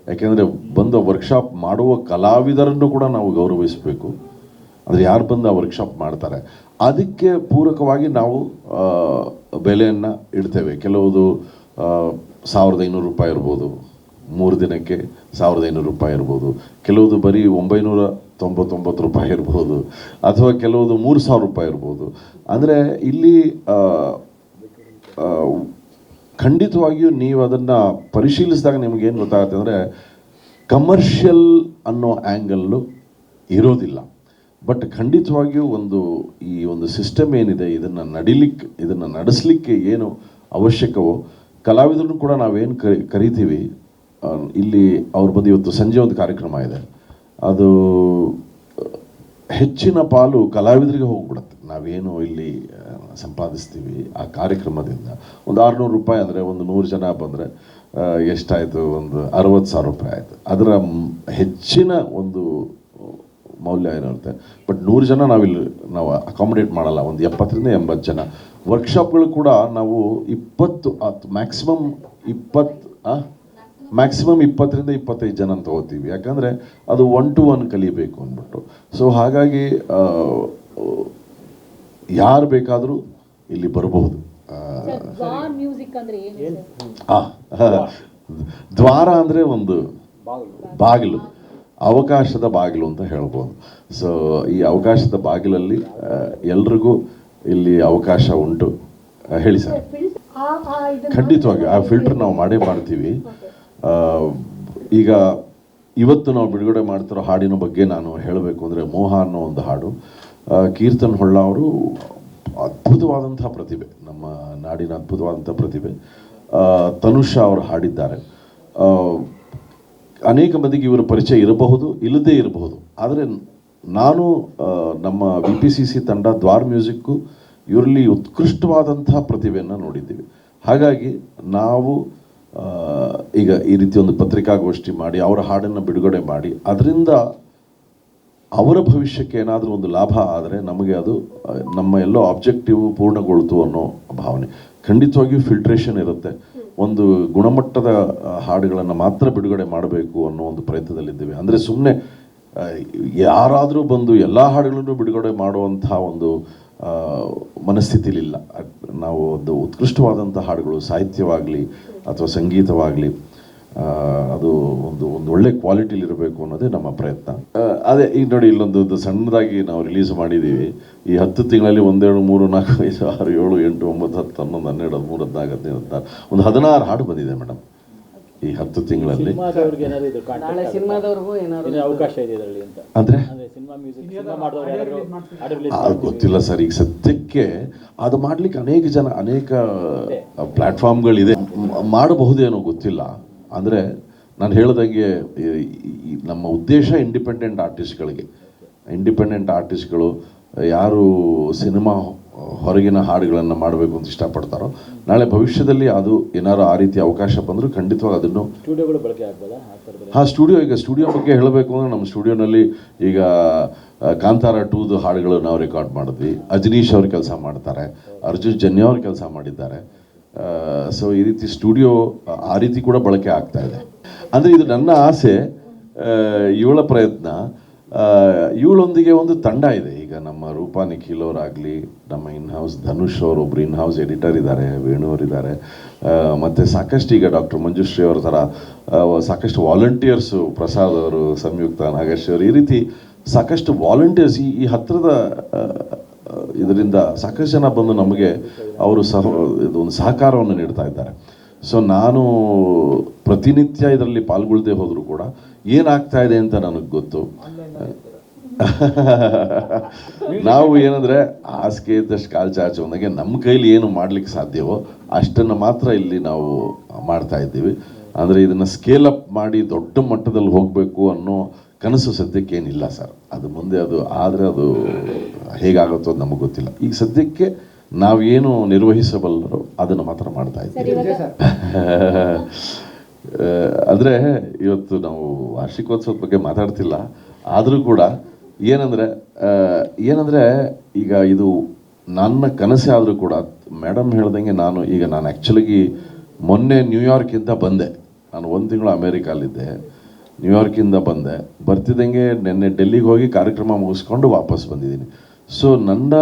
ಯಾಕೆಂದರೆ ಬಂದು ವರ್ಕ್ಶಾಪ್ ಮಾಡುವ ಕಲಾವಿದರನ್ನು ಕೂಡ ನಾವು ಗೌರವಿಸಬೇಕು. ಅಂದರೆ ಯಾರು ಬಂದು ಆ ವರ್ಕ್ಶಾಪ್ ಮಾಡ್ತಾರೆ ಅದಕ್ಕೆ ಪೂರಕವಾಗಿ ನಾವು ಬೆಲೆಯನ್ನು ಇಡ್ತೇವೆ. ಕೆಲವುದು 1500 ರೂಪಾಯಿ ಇರ್ಬೋದು, 3 ದಿನಕ್ಕೆ 1500 ರೂಪಾಯಿ ಇರ್ಬೋದು. ಕೆಲವುದು ಬರೀ 999 ರೂಪಾಯಿ ಇರ್ಬೋದು, ಅಥವಾ ಕೆಲವುದು 3000 ರೂಪಾಯಿ ಇರ್ಬೋದು. ಅಂದರೆ ಇಲ್ಲಿ ಖಂಡಿತವಾಗಿಯೂ ನೀವು ಅದನ್ನು ಪರಿಶೀಲಿಸಿದಾಗ ನಿಮಗೇನು ಗೊತ್ತಾಗುತ್ತೆ ಅಂದರೆ, ಕಮರ್ಷಿಯಲ್ ಅನ್ನೋ ಆ್ಯಂಗಲ್ಲು ಇರೋದಿಲ್ಲ. ಬಟ್ ಖಂಡಿತವಾಗಿಯೂ ಈ ಒಂದು ಸಿಸ್ಟಮ್ ಏನಿದೆ, ಇದನ್ನು ನಡೆಸಲಿಕ್ಕೆ ಏನು ಅವಶ್ಯಕವೋ, ಕಲಾವಿದರನ್ನು ಕೂಡ ನಾವೇನು ಕರಿತೀವಿ. ಇಲ್ಲಿ ಅವ್ರು ಬಂದು ಇವತ್ತು ಸಂಜೆ ಒಂದು ಕಾರ್ಯಕ್ರಮ ಇದೆ, ಅದು ಹೆಚ್ಚಿನ ಪಾಲು ಕಲಾವಿದರಿಗೆ ಹೋಗ್ಬಿಡುತ್ತೆ. ನಾವೇನು ಇಲ್ಲಿ ಸಂಪಾದಿಸ್ತೀವಿ ಆ ಕಾರ್ಯಕ್ರಮದಿಂದ ಒಂದು 600 ರೂಪಾಯಿ ಅಂದರೆ ಒಂದು 100 ಜನ ಬಂದರೆ ಎಷ್ಟಾಯಿತು, ಒಂದು 60,000 ರೂಪಾಯಿ ಆಯಿತು. ಅದರ ಹೆಚ್ಚಿನ ಒಂದು ಮೌಲ್ಯ ಏನಿರುತ್ತೆ. ಬಟ್ 100 ಜನ ನಾವು ಅಕಾಮಿಡೇಟ್ ಮಾಡಲ್ಲ, ಒಂದು 70ರಿಂದ 80 ಜನ. ವರ್ಕ್ಶಾಪ್ಗಳು ಕೂಡ ನಾವು 20 ಮ್ಯಾಕ್ಸಿಮಮ್ 20ರಿಂದ 25 ಜನ ತಗೋತೀವಿ. ಯಾಕಂದರೆ ಅದು 1 to 1 ಕಲಿಬೇಕು ಅಂದ್ಬಿಟ್ಟು. ಸೊ ಹಾಗಾಗಿ ಯಾರು ಬೇಕಾದರೂ ಇಲ್ಲಿ ಬರಬಹುದು. ದ್ವಾರ ಅಂದರೆ ಒಂದು ಬಾಗಿಲು, ಅವಕಾಶದ ಬಾಗಿಲು ಅಂತ ಹೇಳ್ಬೋದು. ಸೊ ಈ ಅವಕಾಶದ ಬಾಗಿಲಲ್ಲಿ ಎಲ್ರಿಗೂ ಇಲ್ಲಿ ಅವಕಾಶ ಉಂಟು. ಹೇಳಿ ಸರ್. ಖಂಡಿತವಾಗಿ ಆ ಫಿಲ್ಟರ್ ನಾವು ಮಾಡೇ ಮಾಡ್ತೀವಿ. ಈಗ ಇವತ್ತು ನಾವು ಬಿಡುಗಡೆ ಮಾಡ್ತಿರೋ ಹಾಡಿನ ಬಗ್ಗೆ ನಾನು ಹೇಳಬೇಕು ಅಂದರೆ, ಮೋಹ ಅನ್ನೋ ಒಂದು ಹಾಡು. ಕೀರ್ತನ್ ಹೊಳ್ಳ ಅವರು ಅದ್ಭುತವಾದಂಥ ಪ್ರತಿಭೆ, ನಮ್ಮ ನಾಡಿನ ಅದ್ಭುತವಾದಂಥ ಪ್ರತಿಭೆ. ತನುಷಾ ಅವರು ಹಾಡಿದ್ದಾರೆ. ಅನೇಕ ಮಂದಿಗೆ ಇವರ ಪರಿಚಯ ಇರಬಹುದು, ಇಲ್ಲದೇ ಇರಬಹುದು. ಆದರೆ ನಾನು ನಮ್ಮ VPCC ತಂಡ, ದ್ವಾರ್ ಮ್ಯೂಸಿಕ್ಕು ಇವರಲ್ಲಿ ಉತ್ಕೃಷ್ಟವಾದಂಥ ಪ್ರತಿಭೆಯನ್ನು ನೋಡಿದ್ದೀವಿ. ಹಾಗಾಗಿ ನಾವು ಈಗ ಈ ರೀತಿ ಒಂದು ಪತ್ರಿಕಾಗೋಷ್ಠಿ ಮಾಡಿ ಅವರ ಹಾಡನ್ನು ಬಿಡುಗಡೆ ಮಾಡಿ ಅದರಿಂದ ಅವರ ಭವಿಷ್ಯಕ್ಕೆ ಏನಾದರೂ ಒಂದು ಲಾಭ ಆದರೆ ನಮಗೆ ಅದು ನಮ್ಮ ಎಲ್ಲೋ ಆಬ್ಜೆಕ್ಟಿವ್ ಪೂರ್ಣಗೊಳ್ತು ಅನ್ನೋ ಭಾವನೆ. ಖಂಡಿತವಾಗಿಯೂ ಫಿಲ್ಟ್ರೇಷನ್ ಇರುತ್ತೆ. ಒಂದು ಗುಣಮಟ್ಟದ ಹಾಡುಗಳನ್ನು ಮಾತ್ರ ಬಿಡುಗಡೆ ಮಾಡಬೇಕು ಅನ್ನೋ ಒಂದು ಪ್ರಯತ್ನದಲ್ಲಿದ್ದೇವೆ. ಅಂದರೆ ಸುಮ್ಮನೆ ಯಾರಾದರೂ ಬಂದು ಎಲ್ಲ ಹಾಡುಗಳನ್ನು ಬಿಡುಗಡೆ ಮಾಡುವಂಥ ಒಂದು ಮನಸ್ಥಿತಿಲಿಲ್ಲ. ನಾವು ಒಂದು ಉತ್ಕೃಷ್ಟವಾದಂಥ ಹಾಡುಗಳು, ಸಾಹಿತ್ಯವಾಗಲಿ ಅಥವಾ ಸಂಗೀತವಾಗಲಿ, ಅದು ಒಂದು ಒಳ್ಳೆ ಕ್ವಾಲಿಟಿಲಿ ಇರಬೇಕು ಅನ್ನೋದೇ ನಮ್ಮ ಪ್ರಯತ್ನ. ಅದೇ ಈಗ ನೋಡಿ, ಇಲ್ಲೊಂದು ಸಣ್ಣದಾಗಿ ನಾವು ರಿಲೀಸ್ ಮಾಡಿದ್ದೀವಿ. ಈ 10 ತಿಂಗಳಲ್ಲಿ 1 2 3 4 5 6 7 8 9 10 11 12 13 14 15 16 ಒಂದು 16 ಹಾಡು ಬಂದಿದೆ ಮೇಡಮ್ ಈ 10 ತಿಂಗಳಲ್ಲಿ.
ಸಿನಿಮಾದವ್ರಿಗೆ ಏನಾದ್ರು ಇದು
ನಾಳೆ ಸಿನಿಮಾದವ್ರಿಗೂ ಏನಾದ್ರು
ಅವಕಾಶ ಇದೆ ಇದರಲ್ಲಿ ಅಂತ
ಅಂದರೆ
ಸಿನಿಮಾ ಮ್ಯೂಸಿಕ್ ಸಿನಿಮಾ ಮಾಡಿದವರು ಯಾರು ಹಾಡು ರಿಲೀಸ್
ಗೊತ್ತಿಲ್ಲ ಸರ್. ಈಗ ಸದ್ಯಕ್ಕೆ ಅದು ಮಾಡ್ಲಿಕ್ಕೆ ಅನೇಕ ಪ್ಲ್ಯಾಟ್ಫಾರ್ಮ್ಗಳಿದೆ, ಮಾಡಬಹುದೇನೋ ಗೊತ್ತಿಲ್ಲ. ಅಂದರೆ ನಾನು ಹೇಳ್ದಂಗೆ ನಮ್ಮ ಉದ್ದೇಶ ಇಂಡಿಪೆಂಡೆಂಟ್ ಆರ್ಟಿಸ್ಟ್ಗಳು ಯಾರು ಸಿನಿಮಾ ಹೊರಗಿನ ಹಾಡುಗಳನ್ನು ಮಾಡಬೇಕು ಅಂತ ಇಷ್ಟಪಡ್ತಾರೋ, ನಾಳೆ ಭವಿಷ್ಯದಲ್ಲಿ ಅದು ಏನಾರು ಆ ರೀತಿ ಅವಕಾಶ ಬಂದರೂ ಖಂಡಿತವಾಗಿ ಅದನ್ನು
ಸ್ಟುಡಿಯೋಗಳು ಬಳಕೆ ಆಗ್ಬೋದಾ ಆ ಥರದಲ್ಲಿ?
ಹಾಂ, ಸ್ಟುಡಿಯೋ ಬಗ್ಗೆ ಹೇಳಬೇಕು ಅಂದರೆ ನಮ್ಮ ಸ್ಟುಡಿಯೋನಲ್ಲಿ ಈಗ ಕಾಂತಾರ 2ದು ಹಾಡುಗಳು ನಾವು ರೆಕಾರ್ಡ್ ಮಾಡಿದ್ವಿ. ಅಜನೀಶ್ ಅವ್ರು ಕೆಲಸ ಮಾಡ್ತಾರೆ, ಅರ್ಜುನ್ ಜನ್ಯ ಅವ್ರು ಕೆಲಸ ಮಾಡಿದ್ದಾರೆ. ಸೊ ಈ ರೀತಿ ಸ್ಟುಡಿಯೋ ಆ ರೀತಿ ಕೂಡ ಬಳಕೆ ಆಗ್ತಾ ಇದೆ. ಅಂದರೆ ಇದು ನನ್ನ ಆಸೆ, ಇವಳ ಪ್ರಯತ್ನ. ಇವಳೊಂದಿಗೆ ಒಂದು ತಂಡ ಇದೆ. ಈಗ ನಮ್ಮ ರೂಪಾ ನಿಖಿಲ್ ಅವರಾಗಲಿ, ನಮ್ಮ ಇನ್ಹೌಸ್ ಧನುಷ್ ಅವರು, ಒಬ್ಬರು ಇನ್ಹೌಸ್ ಎಡಿಟರ್ ಇದ್ದಾರೆ, ವೇಣು ಅವರಿದ್ದಾರೆ, ಮತ್ತು ಸಾಕಷ್ಟು ಈಗ ಡಾಕ್ಟರ್ ಮಂಜುಶ್ರೀ ಅವರ ಥರ ಸಾಕಷ್ಟು ವಾಲಂಟಿಯರ್ಸು, ಪ್ರಸಾದ್ ಅವರು, ಸಂಯುಕ್ತ, ನಾಗೇಶ್ ಅವರು, ಈ ರೀತಿ ಸಾಕಷ್ಟು ವಾಲಂಟಿಯರ್ಸ್ ಈ ಹತ್ತಿರದ ಇದರಿಂದ ಸಾಕಷ್ಟು ಜನ ಬಂದು ನಮಗೆ ಅವರು ಒಂದು ಸಹಕಾರವನ್ನು ನೀಡ್ತಾ ಇದ್ದಾರೆ. ಸೊ ನಾನು ಪ್ರತಿನಿತ್ಯ ಇದರಲ್ಲಿ ಪಾಲ್ಗೊಳ್ಳದೆ ಹೋದರೂ ಕೂಡ ಏನಾಗ್ತಾ ಇದೆ ಅಂತ ನನಗೆ ಗೊತ್ತು. ನಾವು ಏನಂದರೆ ಹಾಸಿಗೆ ಇದ್ದಷ್ಟು ಕಾಲು ಚಾಚು ಅಂದಾಗೆ ನಮ್ಮ ಕೈಲಿ ಏನು ಮಾಡಲಿಕ್ಕೆ ಸಾಧ್ಯವೋ ಅಷ್ಟನ್ನು ಮಾತ್ರ ಇಲ್ಲಿ ನಾವು ಮಾಡ್ತಾ ಇದ್ದೀವಿ. ಅಂದರೆ ಇದನ್ನು ಸ್ಕೇಲ್ ಅಪ್ ಮಾಡಿ ದೊಡ್ಡ ಮಟ್ಟದಲ್ಲಿ ಹೋಗಬೇಕು ಅನ್ನೋ ಕನಸು ಸದ್ಯಕ್ಕೆ ಏನಿಲ್ಲ ಸರ್. ಅದು ಮುಂದೆ ಆದರೆ ಅದು ಹೇಗಾಗುತ್ತೋ ಅದು ನಮಗೆ ಗೊತ್ತಿಲ್ಲ. ಈಗ ಸದ್ಯಕ್ಕೆ ನಾವೇನು ನಿರ್ವಹಿಸಬಲ್ಲರೋ ಅದನ್ನು ಮಾತ್ರ ಮಾಡ್ತಾ ಇದ್ದೀವಿ. ಅಂದರೆ ಇವತ್ತು ನಾವು ವಾರ್ಷಿಕೋತ್ಸವದ ಬಗ್ಗೆ ಮಾತಾಡ್ತಿಲ್ಲ, ಆದರೂ ಕೂಡ ಏನಂದರೆ ಈಗ ಇದು ನನ್ನ ಕನಸೇ ಆದರೂ ಕೂಡ ಮೇಡಮ್ ಹೇಳ್ದಂಗೆ ನಾನು ಆ್ಯಕ್ಚುಲಾಗಿ ಮೊನ್ನೆ ನ್ಯೂಯಾರ್ಕಿಂದ ಬಂದೆ. ನಾನು 1 ತಿಂಗಳು ಅಮೇರಿಕಲ್ಲಿದ್ದೆ, ನ್ಯೂಯಾರ್ಕಿಂದ ಬರ್ತಿದ್ದಂಗೆ ನಿನ್ನೆ ಡೆಲ್ಲಿಗೆ ಹೋಗಿ ಕಾರ್ಯಕ್ರಮ ಮುಗಿಸ್ಕೊಂಡು ವಾಪಸ್ ಬಂದಿದ್ದೀನಿ. ಸೊ ನನ್ನ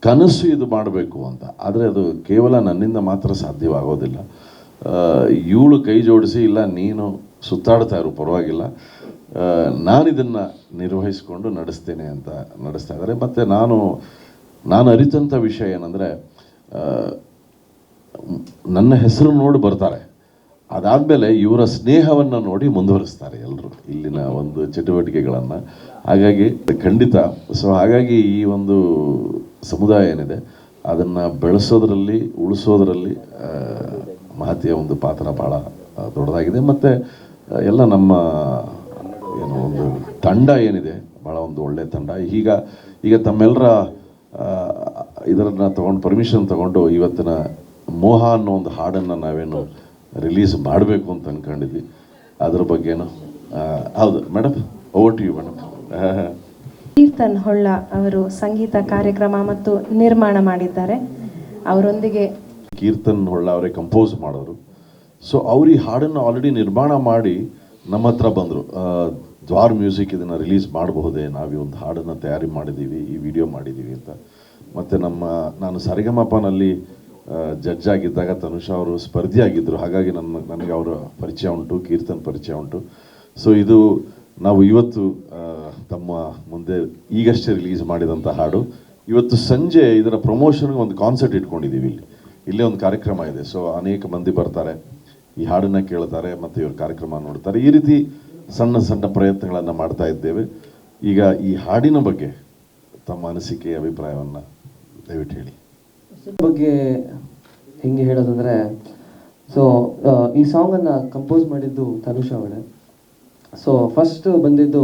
ಕನಸು ಇದು ಮಾಡಬೇಕು ಅಂತ. ಆದರೆ ಅದು ಕೇವಲ ನನ್ನಿಂದ ಮಾತ್ರ ಸಾಧ್ಯವಾಗೋದಿಲ್ಲ. ಇವಳು ಕೈ ಜೋಡಿಸಿ, ಇಲ್ಲ ನೀನು ಸುತ್ತಾಡ್ತಾ ಇರು ಪರವಾಗಿಲ್ಲ, ನಾನು ಇದನ್ನು ನಿರ್ವಹಿಸ್ಕೊಂಡು ನಡೆಸ್ತೇನೆ ಅಂತ ನಡೆಸ್ತಾ ಇದ್ದಾರೆ. ಮತ್ತು ನಾನು ಅರಿತಂಥ ವಿಷಯ ಏನಂದರೆ, ನನ್ನ ಹೆಸರು ನೋಡಿ ಬರ್ತಾರೆ, ಅದಾದಮೇಲೆ ಇವರ ಸ್ನೇಹವನ್ನು ನೋಡಿ ಮುಂದುವರಿಸ್ತಾರೆ ಎಲ್ಲರೂ ಇಲ್ಲಿನ ಒಂದು ಚಟುವಟಿಕೆಗಳನ್ನು. ಹಾಗಾಗಿ ಖಂಡಿತ ಹಾಗಾಗಿ ಈ ಒಂದು ಸಮುದಾಯ ಏನಿದೆ ಅದನ್ನು ಬೆಳೆಸೋದ್ರಲ್ಲಿ, ಉಳಿಸೋದ್ರಲ್ಲಿ ಮಹತಿಯ ಒಂದು ಪಾತ್ರ ಭಾಳ ದೊಡ್ಡದಾಗಿದೆ. ಮತ್ತು ಎಲ್ಲ ನಮ್ಮ ಒಂದು ತಂಡ ಏನಿದೆ ಭಾಳ ಒಂದು ಒಳ್ಳೆಯ ತಂಡ. ಈಗ ತಮ್ಮೆಲ್ಲರ ಇದನ್ನು ತೊಗೊಂಡು ಪರ್ಮಿಷನ್ ತೊಗೊಂಡು ಇವತ್ತಿನ ಮೋಹ ಅನ್ನೋ ಒಂದು ಹಾಡನ್ನು ನಾವೇನು ರಿಲೀಸ್ ಮಾಡಬೇಕು ಅಂತ ಅಂದ್ಕೊಂಡಿದ್ವಿ. ಅದ್ರ ಬಗ್ಗೆನೂ ಹೌದು madam, over to you madam.
Keerthan Holla ಅವರು ಸಂಗೀತ ಕಾರ್ಯಕ್ರಮ ಮತ್ತು ನಿರ್ಮಾಣ ಮಾಡಿದ್ದಾರೆ. ಅವರೊಂದಿಗೆ
ಕೀರ್ತನ್ ಹೊಳ್ಳ ಅವರೇ ಕಂಪೋಸ್ ಮಾಡೋರು. ಸೊ ಅವ್ರು ಈ ಹಾಡನ್ನು ಆಲ್ರೆಡಿ ನಿರ್ಮಾಣ ಮಾಡಿ ನಮ್ಮ ಹತ್ರ ಬಂದರು. ದ್ವಾರ್ ಮ್ಯೂಸಿಕ್ ಇದನ್ನು ರಿಲೀಸ್ ಮಾಡಬಹುದೇ, ನಾವು ಒಂದು ಹಾಡನ್ನು ತಯಾರಿ ಮಾಡಿದ್ದೀವಿ, ಈ ವಿಡಿಯೋ ಮಾಡಿದ್ದೀವಿ ಅಂತ. ಮತ್ತು ನಾನು ಸರಿಗಮಪನಲ್ಲಿ ಜಡ್ಜ್ ಆಗಿದ್ದಾಗ ತನುಷಾ ಅವರು ಸ್ಪರ್ಧಿಯಾಗಿದ್ದರು. ಹಾಗಾಗಿ ನನಗೆ ಅವರ ಪರಿಚಯ ಉಂಟು, ಕೀರ್ತನ್ ಪರಿಚಯ ಉಂಟು. ಸೊ ಇದು ನಾವು ಇವತ್ತು ತಮ್ಮ ಮುಂದೆ ಈಗಷ್ಟೇ ರಿಲೀಸ್ ಮಾಡಿದಂಥ ಹಾಡು. ಇವತ್ತು ಸಂಜೆ ಇದರ ಪ್ರಮೋಷನ್ಗೆ ಒಂದು ಕಾನ್ಸರ್ಟ್ ಇಟ್ಕೊಂಡಿದ್ದೀವಿ. ಇಲ್ಲೇ ಒಂದು ಕಾರ್ಯಕ್ರಮ ಇದೆ. ಸೊ ಅನೇಕ ಮಂದಿ ಬರ್ತಾರೆ, ಈ ಹಾಡನ್ನು ಕೇಳ್ತಾರೆ ಮತ್ತು ಇವ್ರ ಕಾರ್ಯಕ್ರಮ ನೋಡ್ತಾರೆ. ಈ ರೀತಿ ಸಣ್ಣ ಸಣ್ಣ ಪ್ರಯತ್ನಗಳನ್ನು ಮಾಡ್ತಾ ಇದ್ದೇವೆ. ಈಗ ಈ ಹಾಡಿನ ಬಗ್ಗೆ ತಮ್ಮ ಅನಿಸಿಕೆ, ಅಭಿಪ್ರಾಯವನ್ನು ದಯವಿಟ್ಟು ಹೇಳಿ.
ಬಗ್ಗೆ ಹೆಂಗೆ ಹೇಳೋದಂದರೆ, ಸೊ ಈ ಸಾಂಗನ್ನು ಕಂಪೋಸ್ ಮಾಡಿದ್ದು ತನುಷಾ ಅವಳೇ. ಸೊ ಫಸ್ಟ್ ಬಂದಿದ್ದು,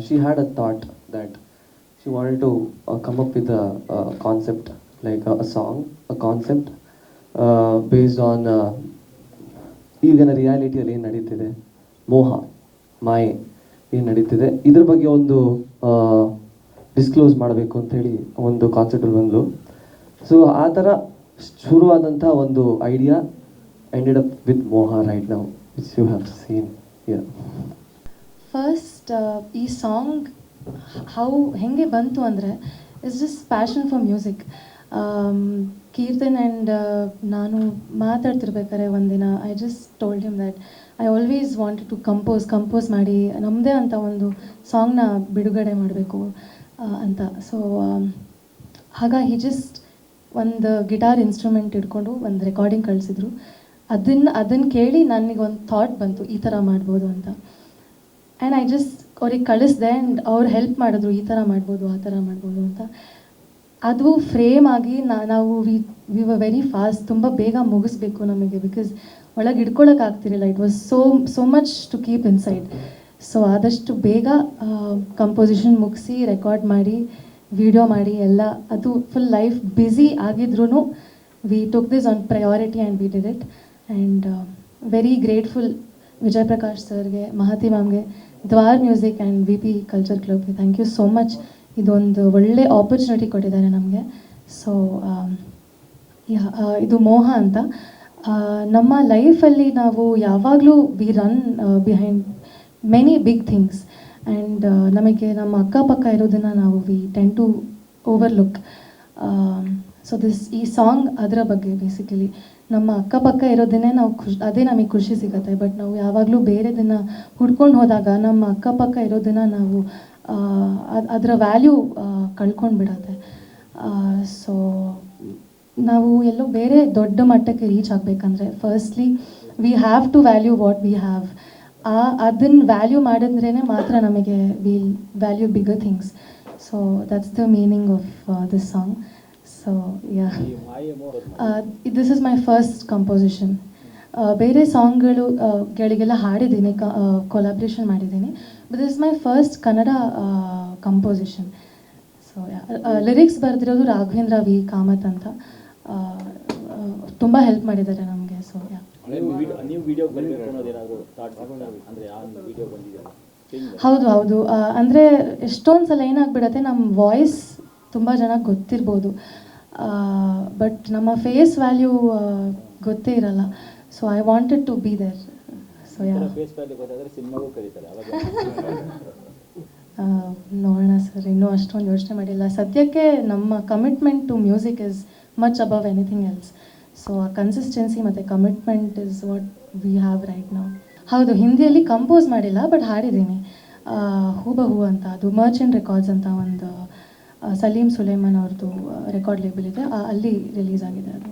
she had a thought that she wanted to come up with a concept, like a song, a concept based on ಈಗಿನ ರಿಯಾಲಿಟಿಯಲ್ಲಿ ಏನು ನಡೀತಿದೆ, ಮೋಹ ಮಾಯೆ ಏನು ನಡೀತಿದೆ, ಇದ್ರ ಬಗ್ಗೆ ಒಂದು ಡಿಸ್ಕ್ಲೋಸ್ ಮಾಡಬೇಕು ಅಂಥೇಳಿ ಒಂದು ಕಾನ್ಸೆಪ್ಟಲ್ಲಿ ಬಂದು. ಸೊ ಆ ಥರ ಶುರುವಾದಂಥ ಒಂದು idea ended up with Moha right now, which you have seen here.
First ಈ ಸಾಂಗ್ ಹೆಂಗೆ ಬಂತು ಅಂದರೆ, it's just passion for music. Keerthan and ನಾನು ಮಾತಾಡ್ತಿರ್ಬೇಕಾದ್ರೆ ಒಂದಿನ I just told him that I always wanted to compose ಮಾಡಿ ನಮ್ಮದೇ ಅಂತ ಒಂದು ಸಾಂಗ್ನ ಬಿಡುಗಡೆ ಮಾಡಬೇಕು ಅಂತ. ಸೊ ಹಾಗಾಗಿ ಜಸ್ಟ್ ಒಂದು ಗಿಟಾರ್ ಇನ್ಸ್ಟ್ರೂಮೆಂಟ್ ಇಟ್ಕೊಂಡು ಒಂದು ರೆಕಾರ್ಡಿಂಗ್ ಕಳಿಸಿದ್ರು. ಅದನ್ನು ಕೇಳಿ ನನಗೆ ಒಂದು ಥಾಟ್ ಬಂತು, ಈ ಥರ ಮಾಡ್ಬೋದು ಅಂತ. ಆ್ಯಂಡ್ ಐ ಜಸ್ಟ್ ಅವ್ರಿಗೆ ಕಳಿಸ್ದೆ ಆ್ಯಂಡ್ ಅವ್ರು ಹೆಲ್ಪ್ ಮಾಡಿದ್ರು, ಈ ಥರ ಮಾಡ್ಬೋದು ಆ ಥರ ಮಾಡ್ಬೋದು ಅಂತ. ಅದು ಫ್ರೇಮ್ ಆಗಿ ನಾವು ವಿ ವರ್ ವೆರಿ ಫಾಸ್ಟ್, ತುಂಬ ಬೇಗ ಮುಗಿಸ್ಬೇಕು ನಮಗೆ, ಬಿಕಾಸ್ ಒಳಗೆ ಇಟ್ಕೊಳ್ಳೋಕೆ ಆಗ್ತಿರಲಿಲ್ಲ. It was so much to keep inside. So ಆದಷ್ಟು ಬೇಗ ಕಂಪೋಸಿಷನ್ ಮುಗಿಸಿ ರೆಕಾರ್ಡ್ ಮಾಡಿ ವಿಡಿಯೋ ಮಾಡಿ ಎಲ್ಲ, ಅದು ಫುಲ್ ಲೈಫ್ ಬ್ಯುಸಿ ಆಗಿದ್ರೂ we took this on priority and we did it. And very grateful Vijay Prakash ಸರ್ಗೆ, ಮಹತಿ ಮ್ಯಾಮ್ಗೆ, Dwar music and V P culture ಕ್ಲಬ್ಗೆ ಥ್ಯಾಂಕ್ ಯು ಸೋ ಮಚ್. ಇದೊಂದು ಒಳ್ಳೆ ಆಪರ್ಚುನಿಟಿ ಕೊಟ್ಟಿದ್ದಾರೆ ನಮಗೆ. ಸೊ ಇದು ಮೋಹ ಅಂತ. ನಮ್ಮ ಲೈಫಲ್ಲಿ ನಾವು ಯಾವಾಗಲೂ we run behind many big things, and ನಮಗೆ ನಮ್ಮ ಅಕ್ಕಪಕ್ಕ ಇರೋದನ್ನು ನಾವು we tend to overlook. So ಈ ಸಾಂಗ್ ಅದರ ಬಗ್ಗೆ ಬೇಸಿಕಲಿ ನಮ್ಮ ಅಕ್ಕಪಕ್ಕ ಇರೋದನ್ನೇ ನಾವು ಅದೇ ನಮಗೆ ಖುಷಿ ಸಿಗುತ್ತೆ. ಬಟ್ ನಾವು ಯಾವಾಗಲೂ ಬೇರೆದನ್ನು ಹುಡ್ಕೊಂಡು ಹೋದಾಗ ನಮ್ಮ ಅಕ್ಕಪಕ್ಕ ಇರೋದನ್ನು ನಾವು ಅದರ ವ್ಯಾಲ್ಯೂ ಕಳ್ಕೊಂಡು ಬಿಡತ್ತೆ. ಸೊ ನಾವು ಎಲ್ಲೋ ಬೇರೆ ದೊಡ್ಡ ಮಟ್ಟಕ್ಕೆ ರೀಚ್ ಆಗಬೇಕಂದ್ರೆ firstly we have to value what we have. ಅದನ್ನು ವ್ಯಾಲ್ಯೂ ಮಾಡಿದ್ರೇ ಮಾತ್ರ ನಮಗೆ will value bigger things. So that's the meaning of this song. So yeah, this is my first composition. ಬೇರೆ ಸಾಂಗ್ಗಳಿಗೆಲ್ಲ ಹಾಡಿದ್ದೀನಿ, ಕೊಲಾಬ್ರೇಷನ್ ಮಾಡಿದ್ದೀನಿ, but this is my first Kannada composition. So lyrics ಬರೆದಿರೋದು Raghavendra V Kamath ಅಂತ. ತುಂಬ ಹೆಲ್ಪ್ ಮಾಡಿದ್ದಾರೆ ನಮಗೆ. ಸೊ ಯಾ,
ನೀವು ವಿಡಿಯೋ ಬರಬೇಕು ಅನ್ನೋದೇನಾದರೂ ಥಾಟ್ಸ್ ಅಂದರೆ ಆ ವಿಡಿಯೋ ಬಂದಿದೆಯಲ್ಲ?
ಹೌದು. ಅಂದರೆ ಎಷ್ಟೊಂದು ಸಲ ಏನಾಗ್ಬಿಡತ್ತೆ, ನಮ್ಮ ವಾಯ್ಸ್ ತುಂಬ ಜನಕ್ಕೆ ಗೊತ್ತಿರ್ಬೋದು, ಬಟ್ ನಮ್ಮ ಫೇಸ್ ವ್ಯಾಲ್ಯೂ ಗೊತ್ತೇ ಇರಲ್ಲ. So I wanted to be there. So yeah,
face value ಗೊತ್ತಾದರೆ ಸಿನಿಮಾಗೂ ಕರೀತಾರೆ ಅವಾಗ.
ನೋಡೋಣ ಸರ್, ಇನ್ನೂ ಅಷ್ಟೊಂದು ಯೋಚನೆ ಮಾಡಿಲ್ಲ. ಸದ್ಯಕ್ಕೆ ನಮ್ಮ commitment to music is much above anything else. So ಆ ಕನ್ಸಿಸ್ಟೆನ್ಸಿ ಮತ್ತು commitment is what we have right ನಾವು. ಹೌದು, ಹಿಂದಿಯಲ್ಲಿ ಕಂಪೋಸ್ ಮಾಡಿಲ್ಲ, ಬಟ್ ಹಾಡಿದ್ದೀನಿ. ಹೂಬಹೂ ಅಂತ, ಅದು ಮರ್ಚೆಂಟ್ ರೆಕಾರ್ಡ್ಸ್ ಅಂತ ಒಂದು ಸಲೀಂ ಸುಲೇಮಾನ್ ಅವ್ರದ್ದು ರೆಕಾರ್ಡ್ ಲೇಬಲ್ ಇದೆ, ಅಲ್ಲಿ ರಿಲೀಸ್ ಆಗಿದೆ ಅದು.